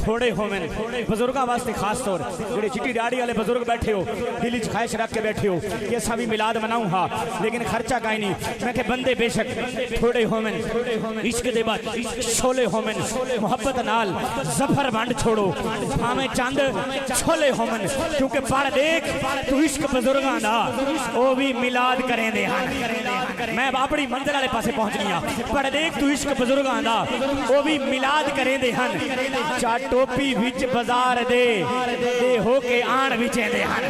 थोड़े होमन बुजुर्गां वास्ते खास तौर जेडे चिट्टी दाढ़ी वाले बुजुर्ग बैठे हो दिल च ख्वाहिश रख के बैठे हो कि असा भी मिलाद मनाऊं हां लेकिन खर्चा काई नहीं मैं के बंदे बेशक थोड़े होमन इश्क दे बाद शोले होमन मोहब्बत नाल जफर वंड छोड़ो भावे चंद छोले होमन क्योंकि पढ़ देख तू इश्क बुजुर्गां दा ओ भी मिलाद करें दे हन मैं अपनी मंजिल वाले पासे पहुंच गया पढ़ देख तू इश्क बुजुर्गां दा ओ भी मिलाद करें दे हन चा टोपी विच बाजार दे हो के आन विचे दे हन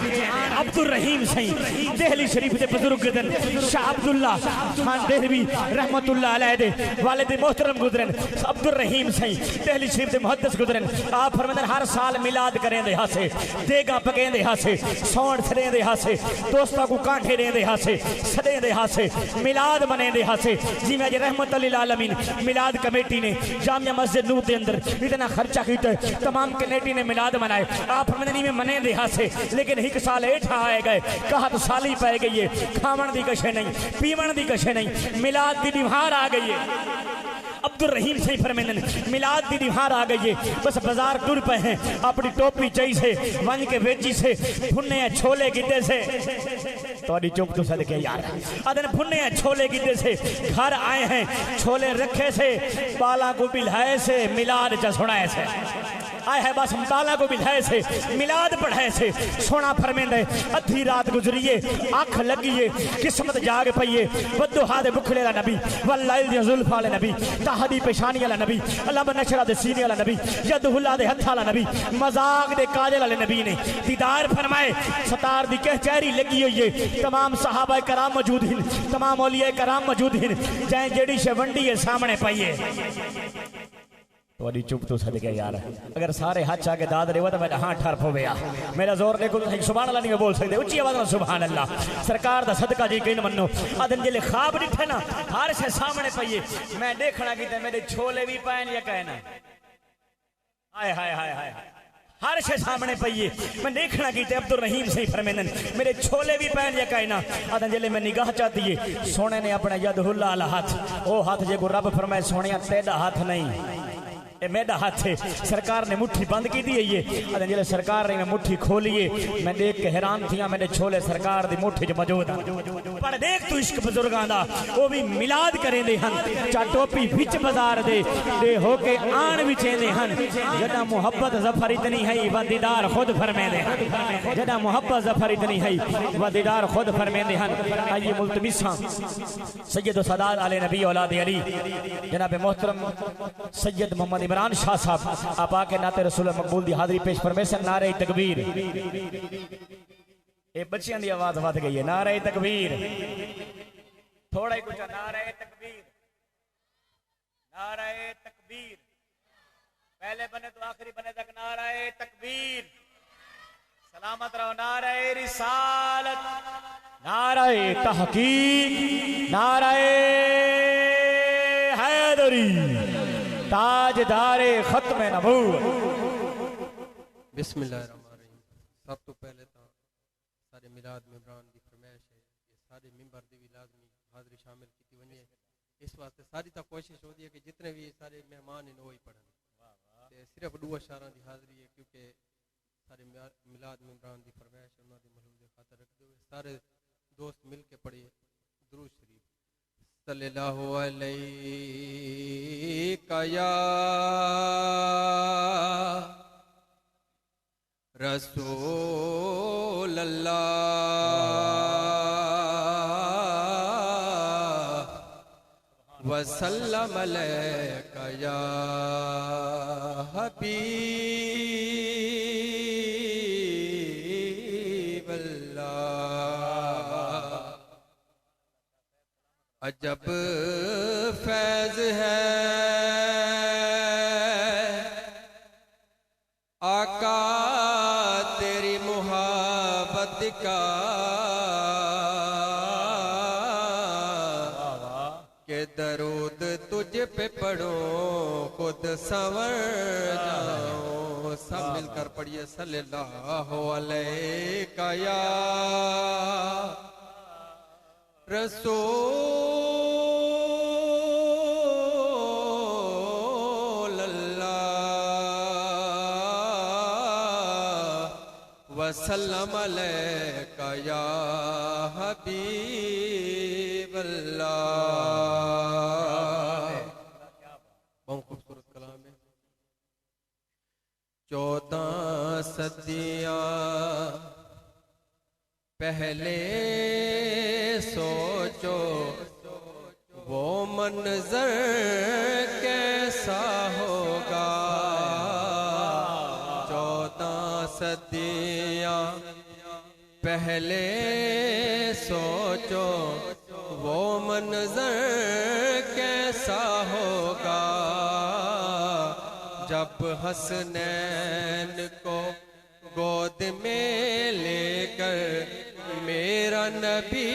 अब्दुल रहीम सही देहली शरीफ दे बुजुर्ग दन शाह अब्दुल्ला खान देहवी रहमतुल्लाह अलैह दे वालिद मोहतरम गुजरन अब्दुल रहीम सही देहली शरीफ दे मुहद्दिस गुजरन आप फरमाते हर साल मिलाद करें दे हासे देगा पकें दे हासे सौण सड़े दे हासे दोस्तां को कांठे दे दे हासे सदे दे हासे मिलाद मने दे हासे जिवें अज रहमत लिल आलमीन मिलाद कमेटी ने जामिया मस्जिद नूर दे अंदर इतना खर्चा कीता तमाम कमेटी ने मिलाद मनाए आप फरमाते में मने दे हासे लेकिन एक साल हेठा आए गए कहा तो साली पै गई है खावन दी कशे नहीं पीवन दी कशे नहीं मिलाद दी दीवार आ गई है अब्दुल रहीम सही फरमाइंदन मिलाद दी दीवार आ गई है बस बाजार टुर पे हैं अपनी टोपी चाहिए से वन के वेची से भुन्ने छोले गिद्दे से तोड़ी चुप तो सदके यार अदन भुन्ने छोले गिद्दे से घर आए हैं छोले रखे से बाला को बिल्हाए से मिलाद च सुनाए से आए है बस ताला को बिठाए से मिलाद पढ़ाए से सोना फरमेंदे अद्धी रात गुजरिए आँख लगिए किस्मत जाग पईए बद्दुहा दे बुखले दा नबी वल्लाइल दी जुल्फ वाले नबी ताहदी पेशानी वाला नबी अल्लाह नशरा दे सीने वाला नबी यदहुल्ला दे हथ वाला नबी मजाक दे काजल वाले नबी ने दीदार फरमाए सतार दी कचहरी लगी हुई है तमाम सहाबा कराम मौजूद हैं तमाम औलिया कराम मौजूद हैं जै जेड़ी शवंडी है सामने पईए थोड़ी चुप तो सदके यार अगर सारे हाथ आके दाद रेवा तो मैं हाँ ठरफ हो गया मेरा जोर देखो सुभान अल्लाह नहीं बोल सकते उच्ची आवाज में सुभान अल्लाह सरकार दा सदका जी कहीं मनो अदन जिले ख्वाब दिखे ना हर से सामने पईए मैं देखना कि मेरे छोले भी पाए या कहना हाय हाय हाय हाय हर शे सामने पईए मैं देखना की अब्दुल रहीम सही फरमाइंदन मेरे छोले भी पहन या कहना अदन जिले मैं निगाह चाहती है सोने ने अपना यदहुल्ला अला हाथ ओ हाथ जे को रब फरमाए सोनिया तेरा हाथ नहीं ए मेरा हाथ है सरकार ने मुट्ठी बंद की दी है अदन जिले सरकार ने मुट्ठी खोलिए मैं देख के हैरान थी मेरे छोले सरकार दी मुट्ठी च मौजूद हैं पर देख तू इश्क बुजुर्गां दा ओ भी मिलाद करे दे हन चा टोपी विच बाजार दे होके आन विचे दे हन जदा मोहब्बत जफर इतनी है व दीदार खुद फरमे दे हन जदा मोहब्बत जफर इतनी है व दीदार खुद फरमे दे हन आइए मुल्तमिसा सैयद सदात आले नबी औलाद अली जनाब मोहतरम सैयद मोहम्मद इमरान शाह साहब आप आके नाते रसूल मकबूल दी हाजिरी पेश फरमेसन नारे तकबीर ए बच्चियां दी आवाज वध गई है नारे तकबीर थोड़ा ही कुछ नारे तकबीर पहले बने तो आखिरी बने तक नारे तकबीर सलामत रहो नारे रिसालत नारे तहकीक नारे हैदरी ताजदारे खत्म नबूवत बिस्मिल्लाहिर्रहमानिर्रहीम सब तो पहले तो सारे मिलाद मेहमान की फरमाइश है ये सारे मिंबर दी भी लाजमी हाजिरी शामिल की वने इस वास्ते सारी तो कोशिश होती है कि जितने भी सारे मेहमान हैं वो ही पढ़न सिर्फ दो अशारा की हाजिरी है क्योंकि सारे मिलाद मेहमान की फरमाइश है उन्होंने महलूद खातर रखते हुए सारे दोस्त मिल के पढ़िए दुरूद शरीफ सल्लल्लाहु अलैका या रसूल अल्लाह वसल्लम अलैका या हबीब अल्लाह। अजब फैज है आका तेरी मुहब्बत का, के दरूद तुझ पे पढ़ो खुद संवर जाओ। सब मिलकर पढ़िए सल्लल्लाहु अलैका या रसूल अल्लाह वसल्लम अलैका या हबीब अल्लाह। बहुत खूबसूरत कलाम है। 14 सदियां पहले सोचो वो मंजर कैसा होगा। 14 सदियां पहले सोचो वो मंजर कैसा होगा। जब हसनैन को गोद में लेकर मेरा नबी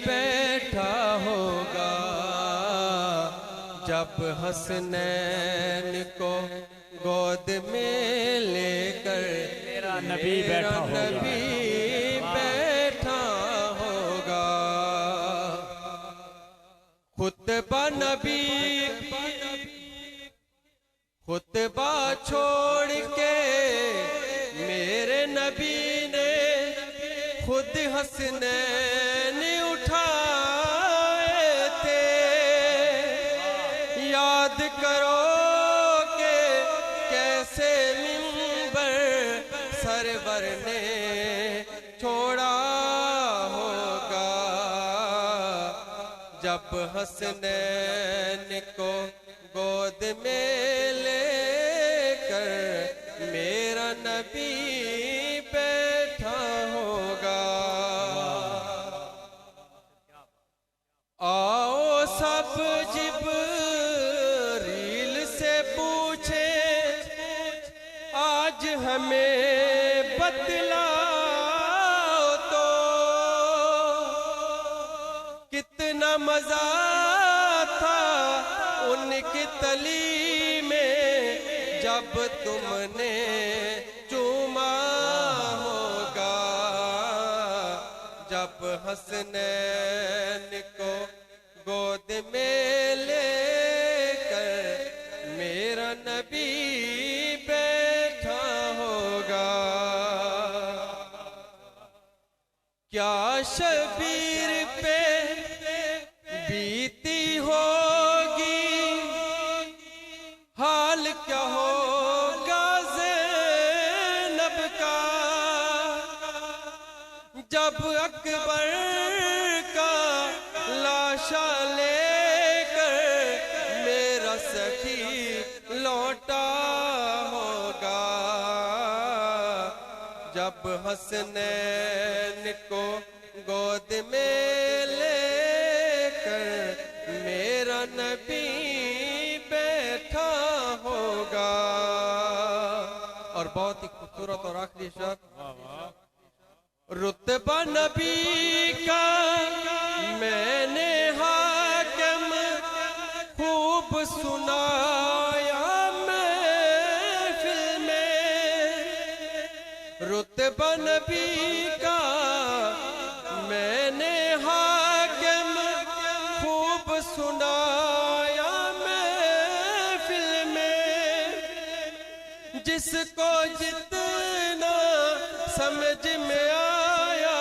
बैठा होगा। जब हसनैन को गोद में लेकर मेरा नबी बैठा होगा। खुतबा नबी खुतबा छोड़ के मेरे नबी ने खुद हसनैन उठाए थे। याद करो के कैसे मिंबर सरवर ने छोड़ा होगा। जब हसनैन को गोद में लेकर मेरा नबी बैठा होगा। आओ सब जिब्रील से पूछे आज हमें बतलाओ तो कितना मजा था उनकी तली में जब तुमने चूमा होगा। जब हसनैन को गोद में लेकर मेरा नबी बैठा होगा। क्या शबीर पे बीती होगी हाल क्या होगा ज़ैनब का। जब अकबर का लाशा लेकर मेरा सखी लौटा होगा। जब हसनैन को गोद में लेकर मेरा नबी बैठा होगा। और बहुत ही खूबसूरत और आखिरी शब्द रुतबा नबी का मैंने हाकिम खूब सुनाया महफिल में। रुतबा नबी का मैंने हाकिम खूब सुनाया महफिल में। जिसको जितना समझ में आया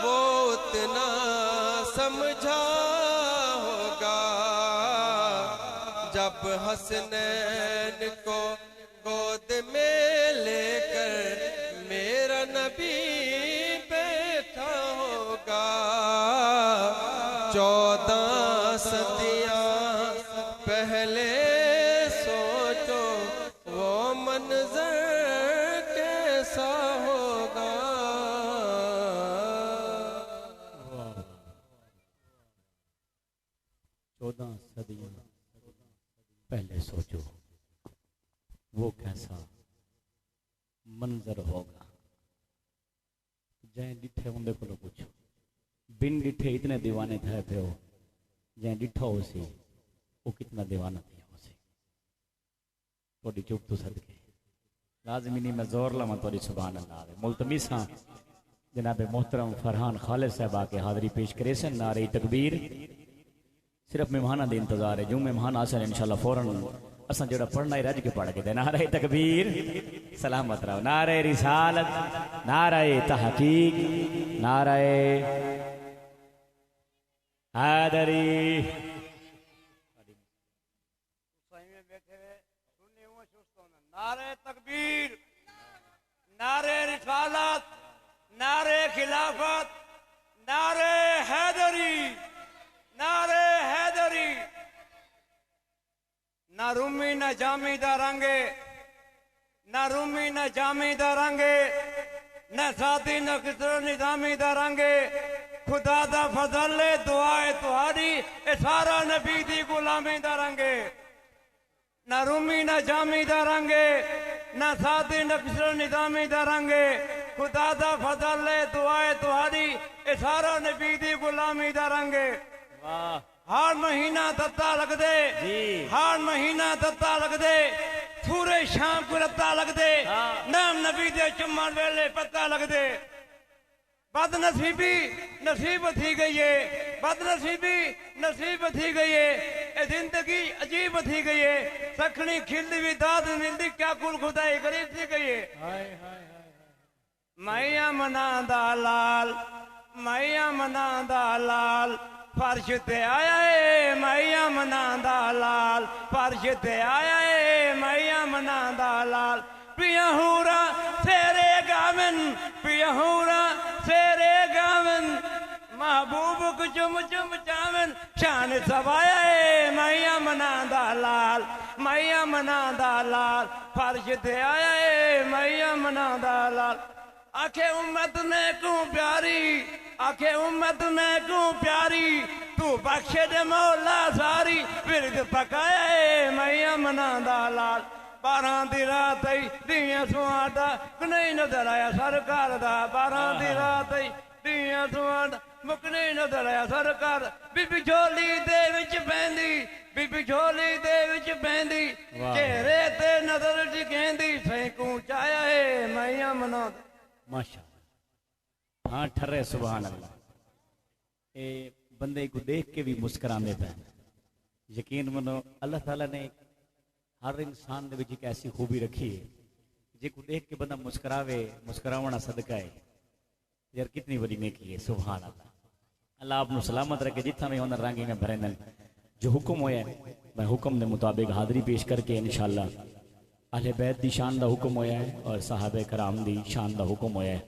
वो उतना समझा होगा। जब हसनैन को गोद में लेकर मेरा नबी बैठा होगा। 14 सदियां 14 सदियां पहले सोचो वो कैसा मंजर होगा। जै डिठे उनके को पूछो, बिन डिठे इतने दीवाने थे पे हो, जै डिठो हो सी वो कितना दीवाना थे हो सी। थोड़ी चुप तो सदके लाजमी नहीं मैं जोर लवा थोड़ी सुभान अल्लाह मुल्तमिस हाँ जनाब मोहतरम फरहान खालिद साहब आके हाजिरी पेश करे से नारे तकबीर। सिर्फ मेहमाना दे इंतजार है, जो मेहमान आ सर इंशाल्लाह फौरन असा जो पढ़ना है रज के पढ़ के दे। नारे तकबीर सलामत रहो, नारे रिसालत, नारे तहकीक, नारे हैदरी। नारे तकबीर, नारे रिसालत, नारे खिलाफत, नारे हैदरी, नारे हैदरी। ना रूमी न जामी दा रंगे, ना रूमी न जामी दा रंगे, न साथी न किसरो निजामी दा रंगे। खुदा दा फजल है दुआए तुहारी, ए सारा नबी दी गुलामी दा रंगे। ना रूमी न जामी दा रंगे, न साथी न किसरो निजामी दा रंगे। खुदा दा फजल है दुआए तुहारी, ए सारा नबी दी गुलामी दा रंगे। वाह हर महीना दत्ता लग दे, हर महीना दत्ता लग दे, पूरे शाम को रत्ता लग दे, नाम नबी दे चुम्मन वेले पत्ता लग दे। बदनसीबी नसीब थी गई है, बदनसीबी नसीब थी गई है, ए जिंदगी अजीब थी गई है। सखनी खिलदी भी दाद मिलदी, क्या कुल खुदाई गरीब थी गई है। मैया मना दा लाल, मैया मना दा लाल, फर्श ते आया है मैया मना दा लाल, फर्श ते आया है मैया मना दा लाल। पियहूरा सेरे गावन, पियहूरा सेरे गावन, महबूब को चुम चुम चावन, शान सवाया है मैया मना दा लाल, मैया मना दा लाल, फर्श ते आया है मैया मना दा लाल। आखे उम्मत ने को प्यारी, आखे उम्मत ने को प्यारी, तू बख्शे दे मौला सारी, विरद पकाया है मैया मना दा लाल। 12 दी रात आई दियां सुआदा नहीं नजर आया सरकार दा, 12 दी रात आई दियां सुआदा मुक नहीं नजर आया सरकार। बीबी झोली दे विच पैंदी, बीबी झोली दे विच पैंदी, चेहरे ते नजर टिकेंदी, सैकू चाया है मैया मना। माशाअल्लाह हाँ ठर्रे सुभान अल्लाह। ए बंदे को देख के भी मुस्कुराने पे यकीन मनो अल्लाह ताला ने हर इंसान दे विच एक ऐसी खूबी रखी है जिसको देख के बंदा मुस्कुरावे, मुस्कुरावना सदका है यार कितनी बड़ी नेकी है। सुभान अल्लाह। अल्लाह आपको सलामत रखे, जितना भी होना रंगी में भरे न जो हुक्म होया मैं हुक्म के मुताबिक हाजिरी पेश करके इंशाअल्लाह अहले बैत दी शान दा हुक्म होया है और साहबे कराम दी शान दा हुक्म होया है।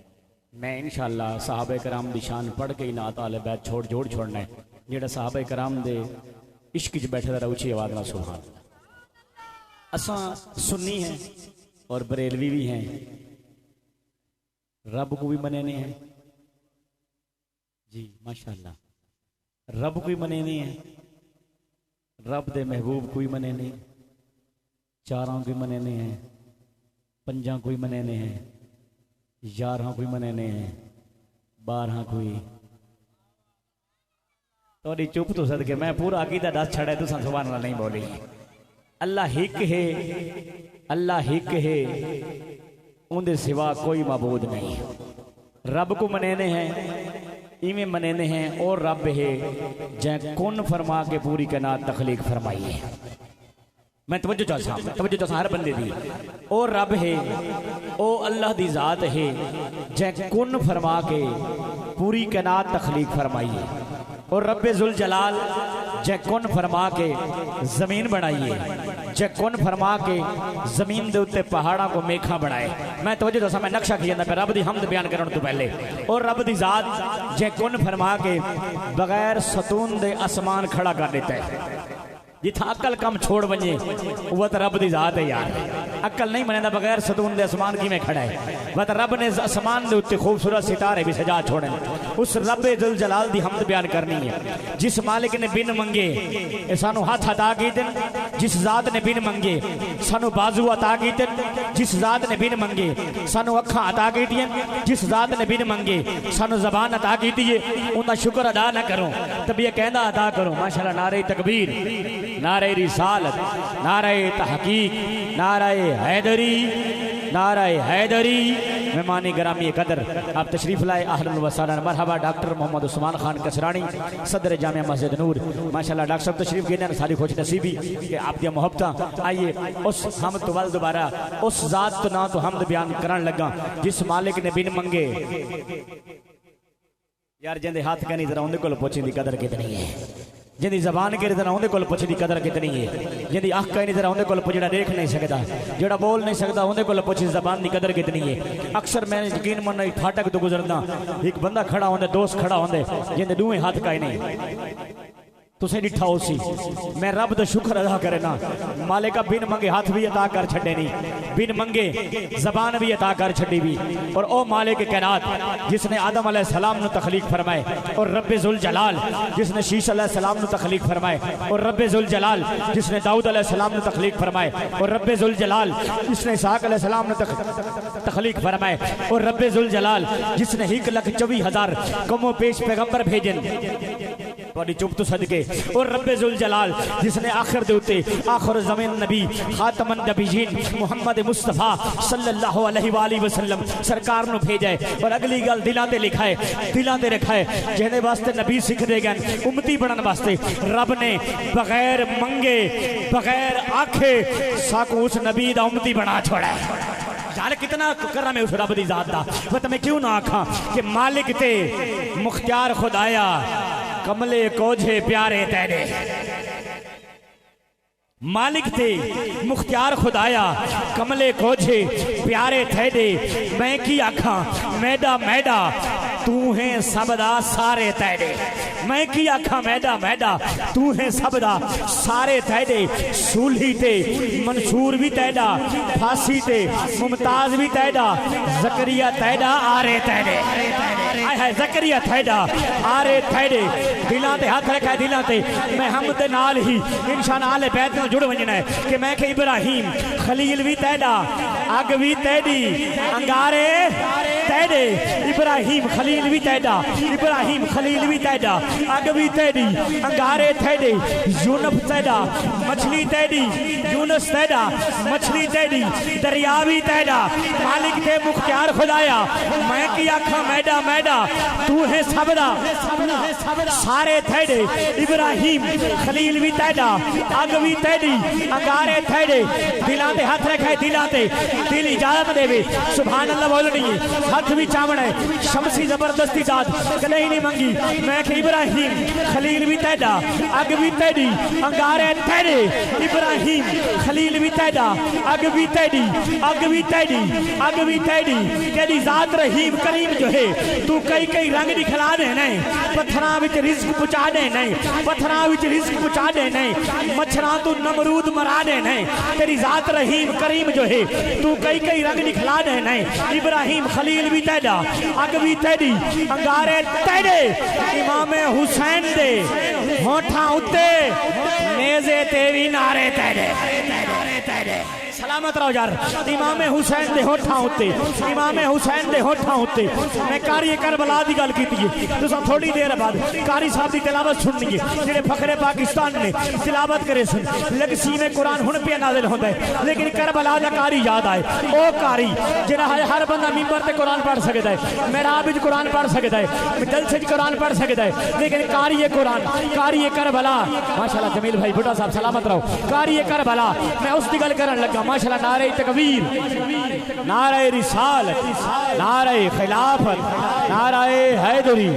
मैं इंशाअल्लाह साहबे कराम दी शान पढ़ के ही नात अहले बैत जोड़ छोड़ना है। जेड़ा साहबे कराम दे इश्क च बैठे दा उची आवाज ना सुभान अल्लाह। असा सुन्नी हैं और बरेलवी भी हैं, रब को भी मनाने हैं जी माशाअल्लाह, रब को भी मनाने हैं, रब दे महबूब को भी मनाने, चारों को मनाने हैं, पंजा को मनाने हैं, 11 को मनाने हैं, 12 को। तो चुप तो सदके मैं पूरा अकीदा दस छड़े तो सुभान अल्लाह नहीं बोली। अल्लाह हिक है, अल्लाह हिक है, उनके सिवा कोई मबूद नहीं। रब को मनाने हैं, इवें मनाने हैं और रब है जै कौन फरमा के पूरी कायनात तखलीक फरमाई है। मैं तवज्जो चाहता हर बंदे दी। ओ रब है, ओ अल्लाह दी जात है जै कुन फरमा के पूरी कायनात तखलीक फरमाई है। और रब्बे जुल जलाल जै कुन फरमा के जमीन बनाई है, जै कुन फरमा के जमीन दे उत्ते पहाड़ा को मेखा बनाए। मैं तवज्जो दसा मैं नक्शा खिंचदा पे रब दी हमद बयान करने तो पहले। और रब दी जात जै कुन फरमा के बगैर सतून दे आसमान खड़ा कर देता है। जिथा अकल कम छोड़ वजे वह तो रब दी जात है यार। अकल नहीं मनेंदा बगैर सतून दे आसमान की में खड़ा है। वह तो रब ने आसमान दे उत्ते खूबसूरत सितारे भी सजा छोड़े। उस रब्बे जुल जलाल दी हमद बयान करनी है जिस मालिक ने बिन मंगे सानू हाथ अता कीते, जिस जात ने बिन मंगे सानू बाजू अता कीते, जिस जात ने बिन मंगे सानू अखां अता कीतियां, जिस जात ने बिन मंगे सानू ज़बान अता कीती है। उनका शुक्र अदा ना करो तब ये कहना अदा करो। माशाअल्लाह, नारे तकबीर, नारे रिसालत, नारे तहकीक, नारे हैदरी, नारे हैदरी। मेहमानी ग्रामी कदर आप तशरीफ लाए, अहलन व सहलन, मरहबा। डॉक्टर मोहम्मद उस्मान खान कसरानी, सदर जामिया मस्जिद नूर। माशाअल्लाह डॉक्टर साहब तशरीफ गिने सारी खुश नसीबी कि आपकी मोहब्बत। आइए उस हम तो वल दोबारा उस जात तो ना तो हमद बयान करन लगा जिस मालिक ने बिन मंगे यार जिंदे हाथ कहनी जरा उन्हें को पुछी दी कदर कितनी है, जिंदी जबान कह जरा उन्हें को पुछ दी कदर कितनी है, जिंदी अख कहनी जरा उन्हें को जो देख नहीं सकता, जो बोल नहीं सकता उन्हें को पुछ जबान की कदर कितनी है। अक्सर मैं यकीन मन फाटक तो गुजरना एक बंदा खड़ा होंगे, दोस्त खड़ा होंगे जिंदे दूहें हाथ का नहीं तुसे डिठा उसी। मैं रब दा शुक्र अदा करे ना, मालिका बिन मंगे हाथ भी अता कर छड़े नहीं, बिन मंगे जबान भी अता कर छड़ी भी। और ओ मालिक कायनात जिसने आदम अलैहि सलाम नु तखलीक फरमाए, और रब्बे जुल जलाल जिसने शीश अलैहि सलाम नु तखलीक फरमाए, और रब्बे जुल जलाल जिसने दाऊद अलैहि सलाम नु तखलीक फरमाए, और रब्बे जुल जलाल जिसने इसहाक अलैहि सलाम नु तखलीक फरमाए, और रब्बे जुल जलाल जिसने 1,24,000 कमो पेश पैगंबर भेजन बड़ी चुप तो सदके, और रब्बे जुल जलाल जिसने आखिर दे उत्ते आखिर ज़मीन नबी खातमन नबीयीन मुहम्मद मुस्तफा सल्लल्लाहु अलैहि वसल्लम सरकार नु भेजा है। और अगली गल दिलां ते लिखा है, दिलां ते रखा है जिहदे वास्ते नबी सिख दे गए उम्मती बनन वास्ते रब ने बगैर मंगे बगैर आखे साकू उस नबी दा उम्मती बना छोड़ा है। जाल कितना करम है उस रब दी जात दा। पर मैं क्यों ना आखा कि मालिक ते मुख्तियार खुदाया कमले कोझे प्यारे तेरे, मालिक थे मुख्तियार खुदाया कमले कोझे प्यारे तेरे। मैं की आखा मैडा मैडा तू है सबदा सारे तेरे, मैं की आखा मैडा मैडा तू है सबदा सारे तेरे। सूली ते मंसूर भी तेरा, फांसी ते मुमताज भी तेरा, जकरिया तेरा आरे तेरे, जकरिया थैडा आरे थैडे। दिलां ते हाथ रखा दिलां ते मैं हम दे नाल ही इंशाअल्लाह आले बैत नाल जुड़ वजना है कि मैं के इब्राहिम खलील भी तैडा, अग भी तैडी, अंगारे तैडे। इब्राहिम खलील भी तैडा, इब्राहिम खलील भी तैडा, अग भी तैडी, अंगारे तैडे। यूनुस तैडा, मछली तैडी, यूनुस तैडा, मछली तैडी, दरिया भी तैडा। मालिक ते मुख्तियार खुदाया मैं की आखा मैडा मैडा तू है सबदा सारे थैडे। इब्राहिम खलील भी तैडा, अग भी तैडी, अंगारे थैडे। दिलां ते हाथ रखे दिलां ते, दिल इजाजत देवे सुभान अल्लाह बोलनी है। हाथ भी चावण है शमसी जबरदस्ती दाद कदई नहीं मंगी। मैं कि इब्राहिम खलील भी तैडा, अग भी तैडी, अंगारे थैडे। इब्राहिम खलील भी तैडा, अग भी तैडी, अग भी तैडी, अग भी तैडी। तेरी जात रहीम करीम जो है तू कई कई रंग दिखला दे नहीं, पत्थरां विच रिज़्क पहुंचा दे नहीं, पत्थरां विच रिज़्क पहुंचा दे नहीं, मच्छरां तू नमरूद मरा दे नहीं। तेरी जात रहीम करीम जो है तू कई कई रंग दिखला दे नहीं। इब्राहिम खलील भी तैडा, अग भी तैडी, अंगारे तैडे। इमाम हुसैन दे होठां उत्ते नेज़े ते भी नारे तैडे, सलामत रहो यार। इमाम हुसैन दे होठां उत्ते, इमाम हुसैन दे होठां उत्ते। मैं कारी करबला दी गल कीती है, तुसां थोड़ी देर बाद कारी साहब दी तिलावत सुननी है जेड़े फखरे पाकिस्तान ने तिलावत करे सुन। लेकिन सीने कुरान हुण पे नाज़िल होंदा है, लेकिन करबला दा कारी याद आए। ओ कारी जेड़ा हर बंदा मिंबर ते कुरान पढ़ सकदा है, मेहराब विच कुरान पढ़ सकदा है, जलसे च कुरान पढ़ सकदा है, लेकिन कारी कुरान कारी करबला माशाअल्लाह। जमील भाई बुढ़ा साहब सलामत रहो। कारी करबला मैं उस दी गल करन लगा माशाल्लाह नारे तकबीर, नारे रिसालत, नारे खिलाफत, नारे हैदरी,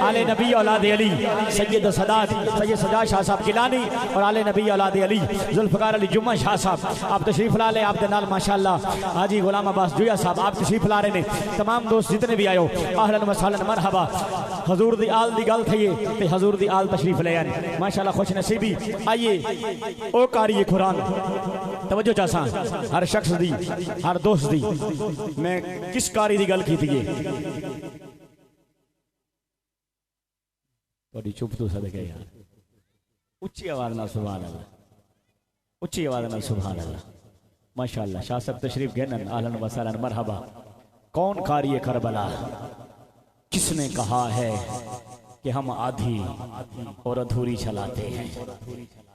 आले नबी औलाद अली, सैयद सदात सैयद सजा शाह साहब गिलानी और आले नबी औलाद अली जुल्फकार अली जुम्मा शाह साहब आप तशरीफ ला ले। आप दे नाल माशाल्लाह हाजी गुलाम अब्बास जुया साहब आप तशरीफ ला रहे ने। तमाम दोस्त जितने भी आयो अहलन व सहलन मरहबा। हजूर दी आल दी गल थई ते हजूर दी आल तशरीफ ले आए माशाल्लाह खुश नसीबी। आइए ओ कारी कुरान तवज्जो चासा हर शख्स दी हर दोस्त दी। मैं किस कारी दी गल कीती है थोड़ी चुप तो सदके यार। उच्ची आवाज नाल सुभान अल्लाह, उच्ची आवाज नाल सुभान अल्लाह माशाल्लाह। शाह साहब तशरीफ गहनन अहलन व सहलन मरहबा। कौन कारी करबला, किसने कहा है कि हम आधी और अधूरी चलाते हैं।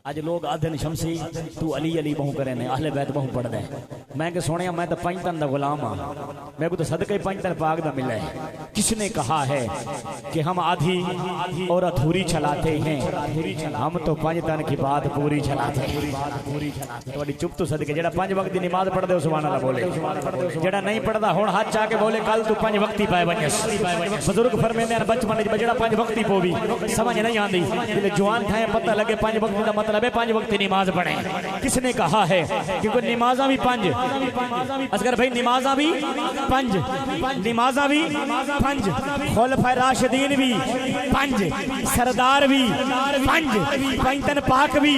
आज लोग आधन शमसी तू अली अली बहु करे ने अहले बैत बहु पढ़ दे। मैं के सोने मैं तो पंजतन दा गुलाम हाँ, मैं को तो सदके पंजतन पाक दा मिला है। किसने कहा है कि हम आधी और अधूरी चलाते हैं, हम तो पंजतन की बात पूरी चलाते हैं। थोड़ी चुप तो सदके जेड़ा पांच वक्त दी नमाज पढ़दे सुभान अल्लाह बोले, जेड़ा नहीं पढ़दा हुण हाथ चा के बोले कल तू पांच वक्ती पाए बनस। बुजुर्ग फरमांदे हैं बचपन में जेड़ा पांच वक्ती पोवी समझ नहीं आंदी, जिले जवान थाए पता लगे पांच वक्ती दा मतलब है पांच वक्त नमाज पढ़े। किसने कहा है क्योंकि नमाजा भी पंज असगर भाई, नमाजा भी पंज, नमाजा भी पंज, खुलफाए राशिदीन भी पंज, सरदार भी पंज, पंजतन पाक भी।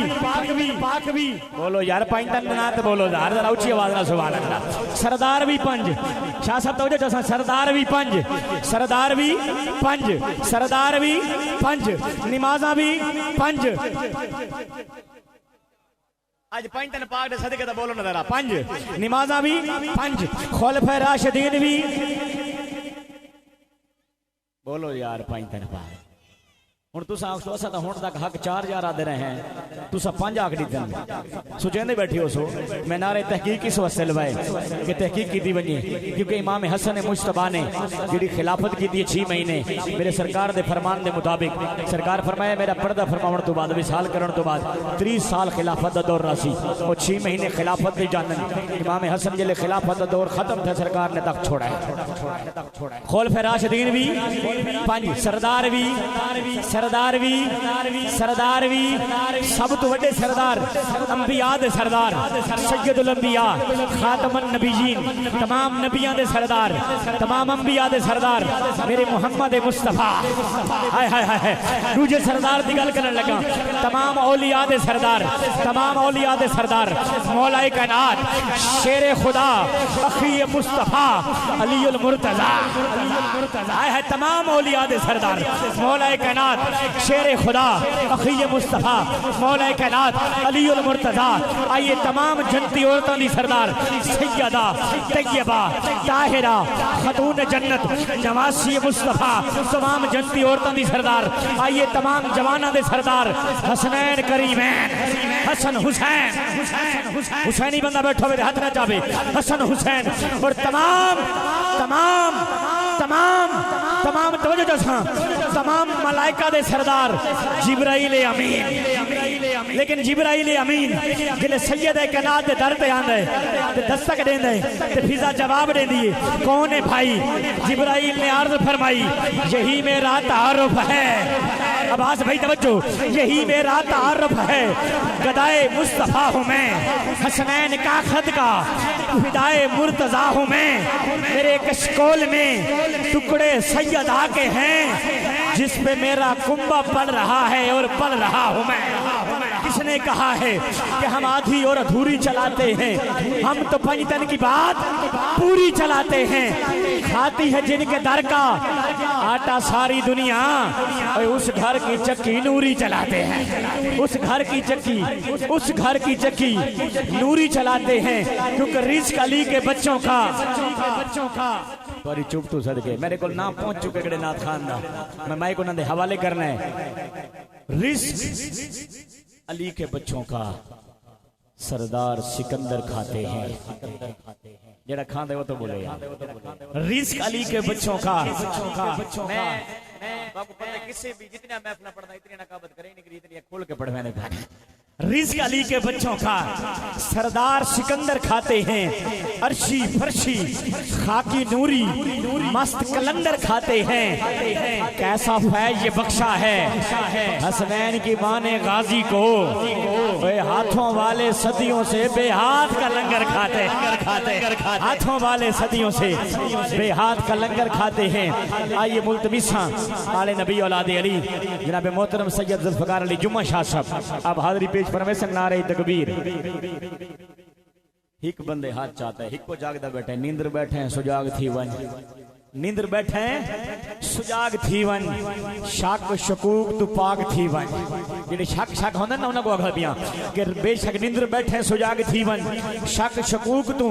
बोलो यार पंजतन ना तो बोलो यार जरा ऊंची आवाज ना सुभान अल्लाह। सरदार भी पंज, शाह साहब तवज्जो चासा सरदार भी पंज, सरदार भी पंज, सरदार भी पंज, नमाजा भी पंज। आज पंजतन पाक दे सदके दा बोलो ना जरा पंज, नमाजा भी पंज, खुलफाए राशिदीन भी। बोलो यार पंजतन पाक। हुण तुसा आखो असा तो हुण तक हक 4000 आदे रहे हैं, तुसा 5 आख दी तन सुचेंदे बैठी हो सो। मैं नारे तहकीक इस वसल वाए कि तहकीक की वजे क्योंकि इमाम हसन मुश्तबा ने जी खिलाफत की 6 महीने मेरे सरकार दे फरमान दे मुताबिक सरकार फरमाया मेरा पर्दा फरमाउण तो बाद विसाल करन तो बाद 30 साल खिलाफत दा दौर रासी और 6 महीने खिलाफत दे जानन। इमाम हसन जिले खिलाफत दा दौर खत्म थे सरकार ने तक छोड़ा है। खुलफाए राशिदीन भी 5, सरदार भी सरदार भी सब तो बड़े सरदार अंबिया दे सरदार सैयदुल अंबिया खातमुन नबीयीन तमाम नबियां दे सरदार तमाम अंबिया दे सरदार मेरे मोहम्मद मुस्तफा। हाय हाय हाय दूजे सरदार दी गल करन लगा। तमाम औलिया दे सरदार, तमाम औलिया दे सरदार मौलाए कायनात शेर खुदा अखी मुस्तफा अलीउल मुर्तजा। हाय हाय तमाम औलिया दे सरदार मौलाए कायनात शेर खुदा अखी मुस्तफा मौला कायनात अलीउल मुर्तजा। आइए तमाम जन्नती औरतों की सरदार सैयदा तैयबा ताहिरा खतून जन्नत नवासी मुस्तफा तमाम जन्नती औरतों की सरदार। आइए तमाम जवाना दे सरदार हसनैन करीमैन हसन हुसैन हुसैनी बंदा बैठो मेरे हाथ ना चाहे हसन हुसैन और तमाम तमाम तमाम तमाम तवज्जो जसा तमाम मलाइका दे सरदार जिब्राइल अमीन। लेकिन जिब्राइल अमीन जिले सैयद कायनात दे दर ते आंदे ते दस्तक देंदे ते फिजा जवाब देंदी है कौन है भाई। जिब्राइल ने अर्ज फरमाई यही मेरा तारुफ है। अब्बास भाई तवज्जो यही मेरा तारुफ है। गदाए मुस्तफा हूँ मैं हसनैन का खद का फिदाए मुर्तजा हूँ मैं। मेरे कशकोल में टुकड़े सैयदा के हैं जिस पे मेरा कुंबा पल रहा है और पल रहा हूं मैं। किसने कहा है कि हम आधी और अधूरी चलाते हैं, हम तो पंजतन की बात पूरी चलाते हैं। खाती है जिनके दर का आटा सारी दुनिया और उस घर की चक्की नूरी चलाते हैं। उस घर की चक्की नूरी चलाते हैं क्योंकि रिज़्क़ अली के बच्चों का बड़ी चुप तो सदके मेरे को ना पहुंच चुके गड़े नाथ खान दा मैं माइक उन्होंने हवाले करना है। रिज़्क़ अली के बच्चों का सरदार सिकंदर खाते हैं। जेड़ा खाते वो तो बोले यार रिज़्क़ अली के बच्चों का। मैं बाबू पता किसी भी जितना महफिल पढ़ना इतनी नकाबत करे नहीं करी इतनी खोल के पढ़वाने रिज़्क़ अली के बच्चों का सरदार सिकंदर खाते हैं, अर्शी फरशी खाकी नूरी मस्त कलंदर खाते हैं। कैसा फैज ये बख्शा है हसनैन की माँ ने गाजी को, वे हाथों वाले सदियों से बेहाथ का लंगर खाते हाथों वाले सदियों से बेहाथ का लंगर खाते हैं। आइए मुल्तमिसा आले नबी औलादे अली जनाब मोहतरम सैयद जुल्फ़िकार अली जुम्मा शाह साहब अब हाज़री पेश फरमाए संग नारे तकबीर। हिक बंदे हाथ चाहता है, हिक को जागदा बैठे हैं, नींदर बैठे हैं सुजाग थी वन, नींदर बैठे हैं सुजाग थी वन, शक शकूक तू पाक थी वन। जेडे शक शक होंदे ना उन्हां को आखदा पिया कि बेशक नींदर बैठे सुजाग थी वन, शक शकूक तू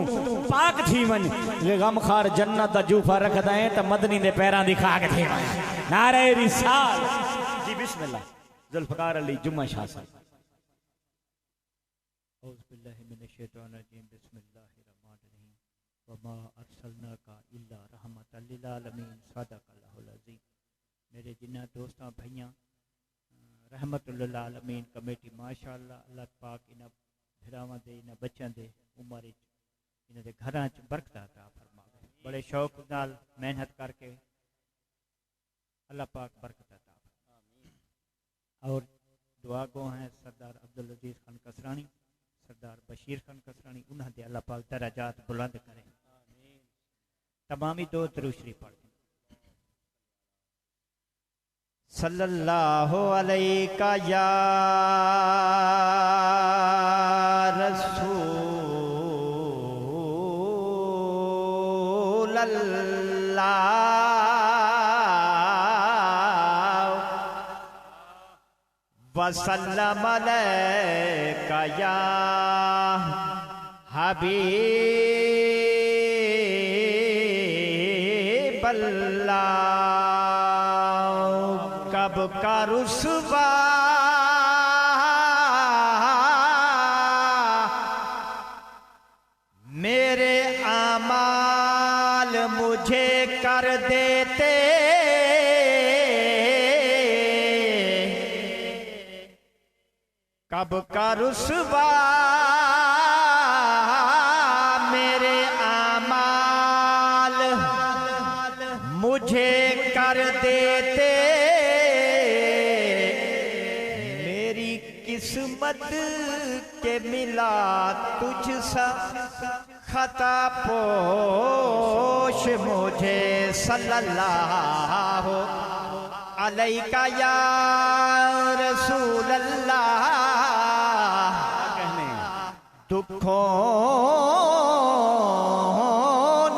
पाक थी वन। ये गमखार जन्नत दा जूफा रखदा है त मदनी दे पैरां दी खाक थी वन। नारे रिसाल जी बिस्मिल्लाह जुल्फ़िकार अली जुम्मा शाह साहब। मेरे जिन्ना दोस्तों भाइयों रहमतुल्लिल आलमीन कमेटी माशाअल्लाह अल्लाह पाक इन्हां भिरावां दे इन्हां बच्चों दे उम्र इन्हां दे घरां च बरकत अता फरमावे। बड़े शौक नाल मेहनत करके अल्लाह पाक बरकत अता फरमावे। और दुआ गो हैं सरदार अब्दुल अजीज खान कसरानी, सरदार बशीर खान कसरानी, उन्हां दे अल्लाह पाक दराजात बुलंद करे। तमामी दो दरूद शरीफ पढ़ सल्लल्लाहु अलैका या रसूल अल्लाह वसल्लम अलैका या हबीब अल्लाह। कब का रुसवा मेरे आमाल मुझे कर देते, कब का रुसवा मेरे आमाल मुझे कर देते। किस्मत के मिला तुझसा खता पोश मुझे सल्लल्लाहु अलैका या रसूल अल्लाह। दुखों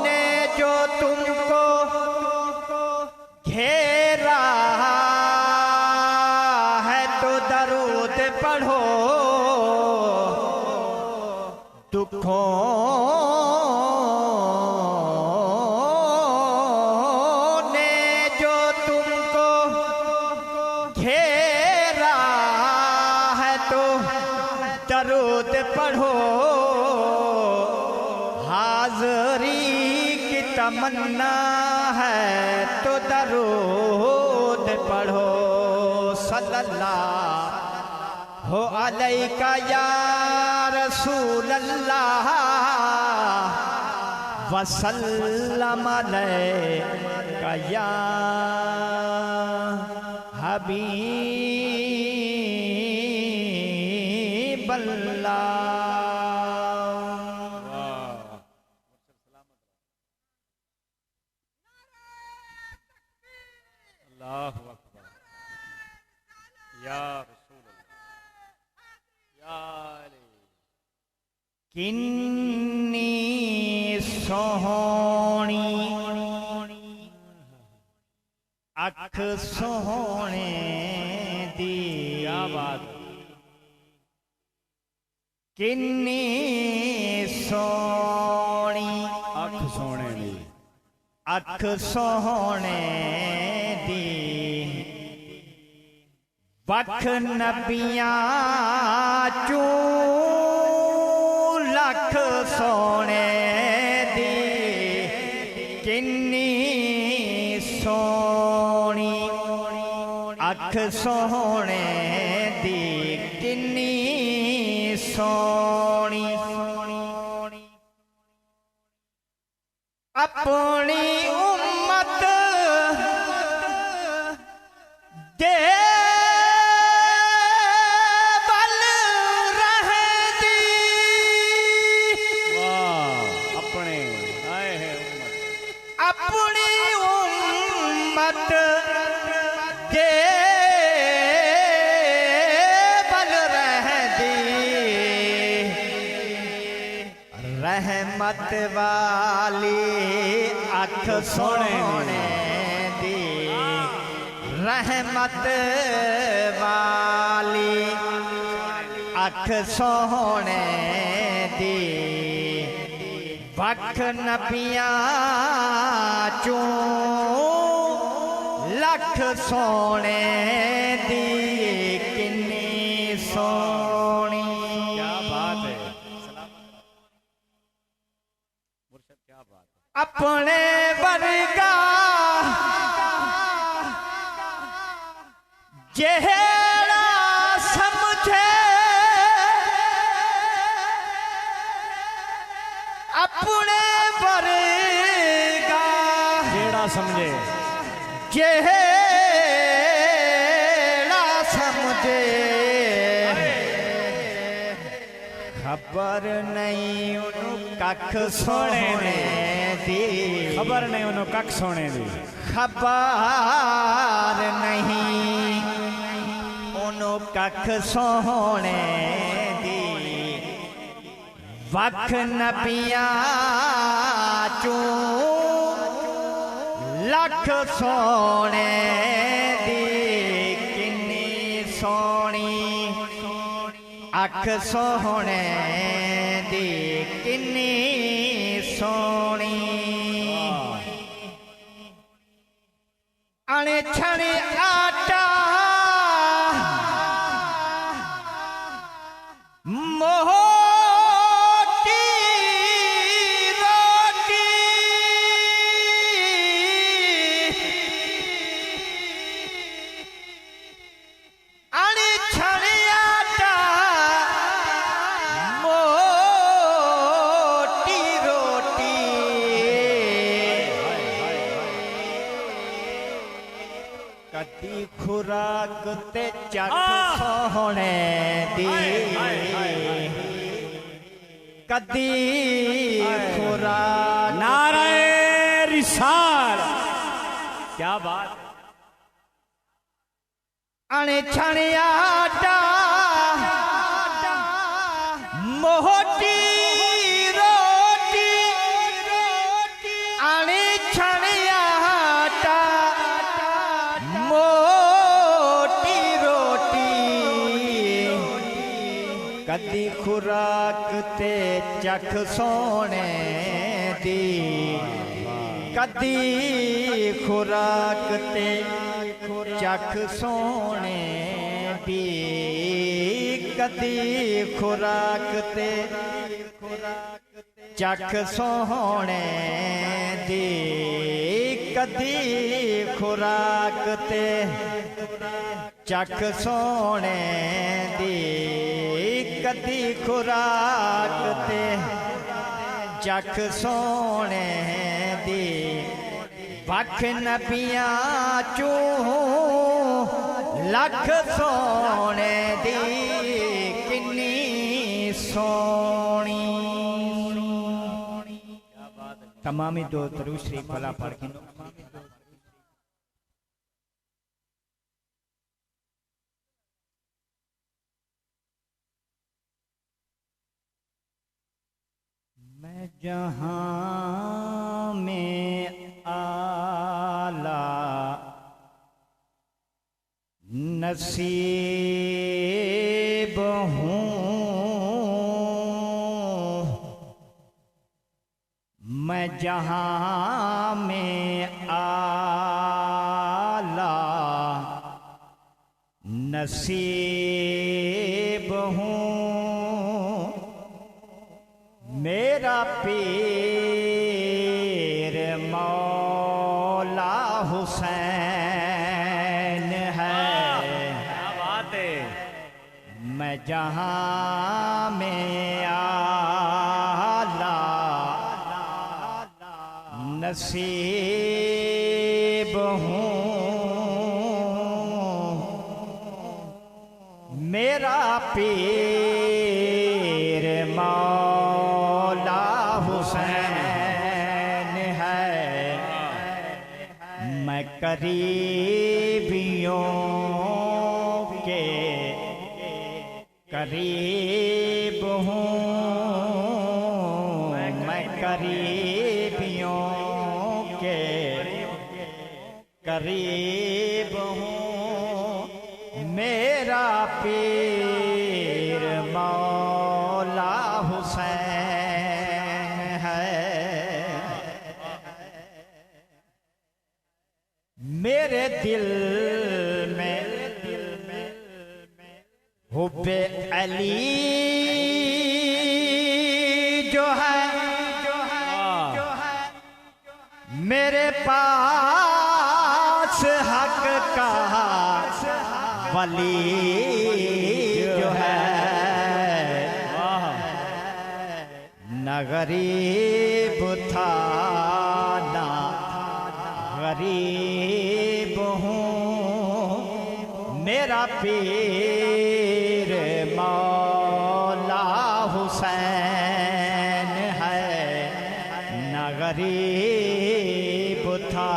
ने जो तुमको घेरा पढ़ो, दुखों ने जो तुमको घेरा है तो दरूद पढ़ो। हाज़री की तमन्ना है तो दरूद पढ़ो। सल्लल्लाहु अलैका या रसूल अल्लाह वसल्लम अलैका या हबीब अल्लाह। अल्लाहु अकबर या रसूल अल्लाह या अली। किन्नी सोहनी अख सोहने दी, क्या बात। किन्नी सोहनी अख सोने दी, अख सोहने दी, बख नबियां चू लख सोने दी। किन्नी सोहनी अख सोहने दी, किन्नी सोनी अपनी उम्मत दे बल रहती अपने आए हैं अपनी उम्मत दे बल रहती रहमत वाली अख सोने दी रहमत वाली अख सोने दी वख नबियां चूं लख सोने दी किन्नी सोनी। क्या बात है मुर्शद, क्या बात है। अपने वर्गा जेड़ा समझे अपने वर्गा जेड़ा समझे जेड़ा समझे खबर नहीं उन्हों कख सोने दी खबर नहीं उन्होंने कख सोने दी खबर नहीं उन्हों कख सोने दी वख नबियां चूं लख सोने दी किन्नी सोनी अख सोने दी किन्नी सोनी। अणे छणे आटा मोटी रोटी अणे छणे आटा मोटी रोटी कदी खुराक ते चख सोने दी कदी खुराक नाराए रिसाल, क्या बात। अणे छणे आटा मोटी रोटी अणे छणे आटा मोटी रोटी कदी खुराक ते चख सोने दी कदी खुराक ते चख सोने दी कदी खुराक ते चख सोने दी कदी खुराक ते चख सोने दी कदी खुराक ते चख सोने दी वख नबियां चूं लख सोने दी किन्नी सोनी। तमामी दो दरूद शरीफ भला पढ़ के मैं जहां में आला नसीब हूँ मैं जहां में आला नसीब हूँ मेरा पीर मौला हुसैन है। क्या बात है। मैं जहां में आला नसीब हूँ, मेरा पीर मौला हुसैन है। मैं करीबियों के करीब हूँ, मैं करीबियों के करीब हूँ, मेरा पीर मौला हुसैन है। मेरे दिल में हुब्बे अली जो है, मेरे पास हक का वली जो है। न गरीब था ना गरीब हूँ, मेरा पीर मौला हुसैन है। न गरीब था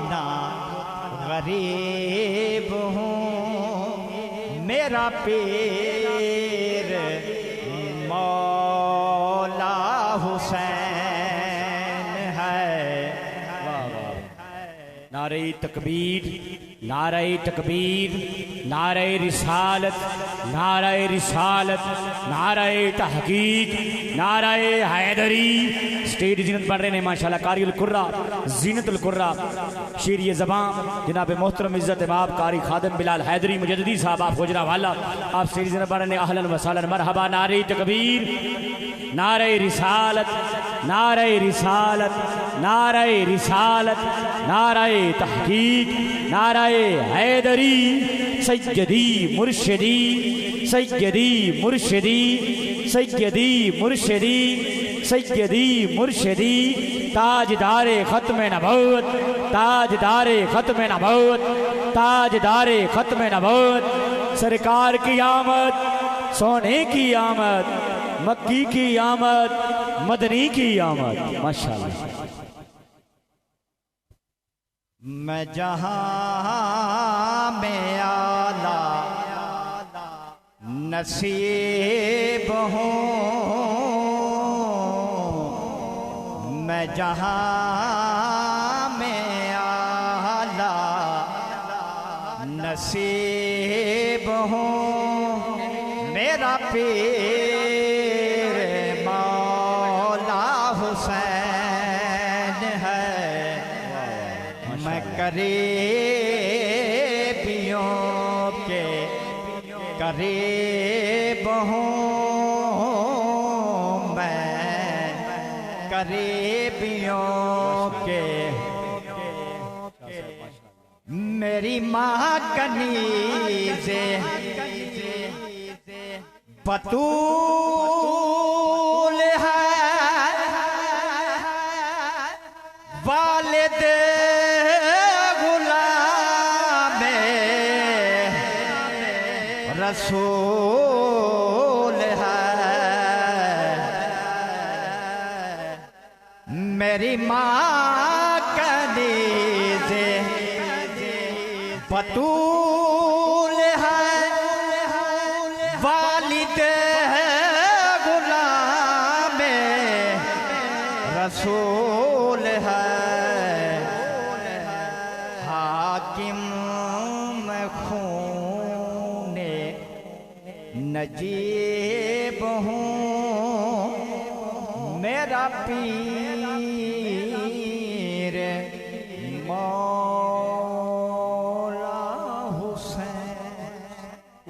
ना गरीब हूँ, मेरा पीर मौला हुसैन है। नारे तकबीर, नारे तकबीर, नारे रिसालत, नारे रिसालत, नारे तहकीक, नारे हैदरी। स्टेज जीनत बन रहे हैं माशाल्लाह। कारिउल कुर्रा, जीनतुल कुर्रा, शेरिए ज़बां जनाब मोहतरम इज़्ज़त बाब कारी खादिम बिलाल हैदरी मुजद्दिदी साहब, आप गुजरा वाला, आप स्टेज जीनत बन रहे हैं। अहलन व सहलन मरहबा। नारे तकबीर, नारे रिसालत, नारे रिसालत, नारे रिसालत, नारे तहकीक, नारे हैदरी। सैयदी मुर्शिदी, सैयदी मुर्शिदी, सैयदी मुर्शिदी, सैयदी मुर्शिदी, ताजदारे खत्म नबूवत, ताजदारे खत्म नबूवत, ताजदारे खत्म नबूवत। सरकार की आमद, सोने की आमद, मक्की की आमद, मदनी की आमद। माशाअल्लाह। मैं जहां में आला नसीब हूँ, मैं जहां में आला नसीब हूँ, मेरा पीर मौला हुसैन है। मैं करीबियों के करीब हूँ, मैं करीबियों के। मेरी माँ कनीज़े बतूल है, वालिद रसूल है। मेरी माँ कनीज़े बतूल है, वालिद गुलाम रसूल है। हाकिम नजीब हूँ, मेरा पीर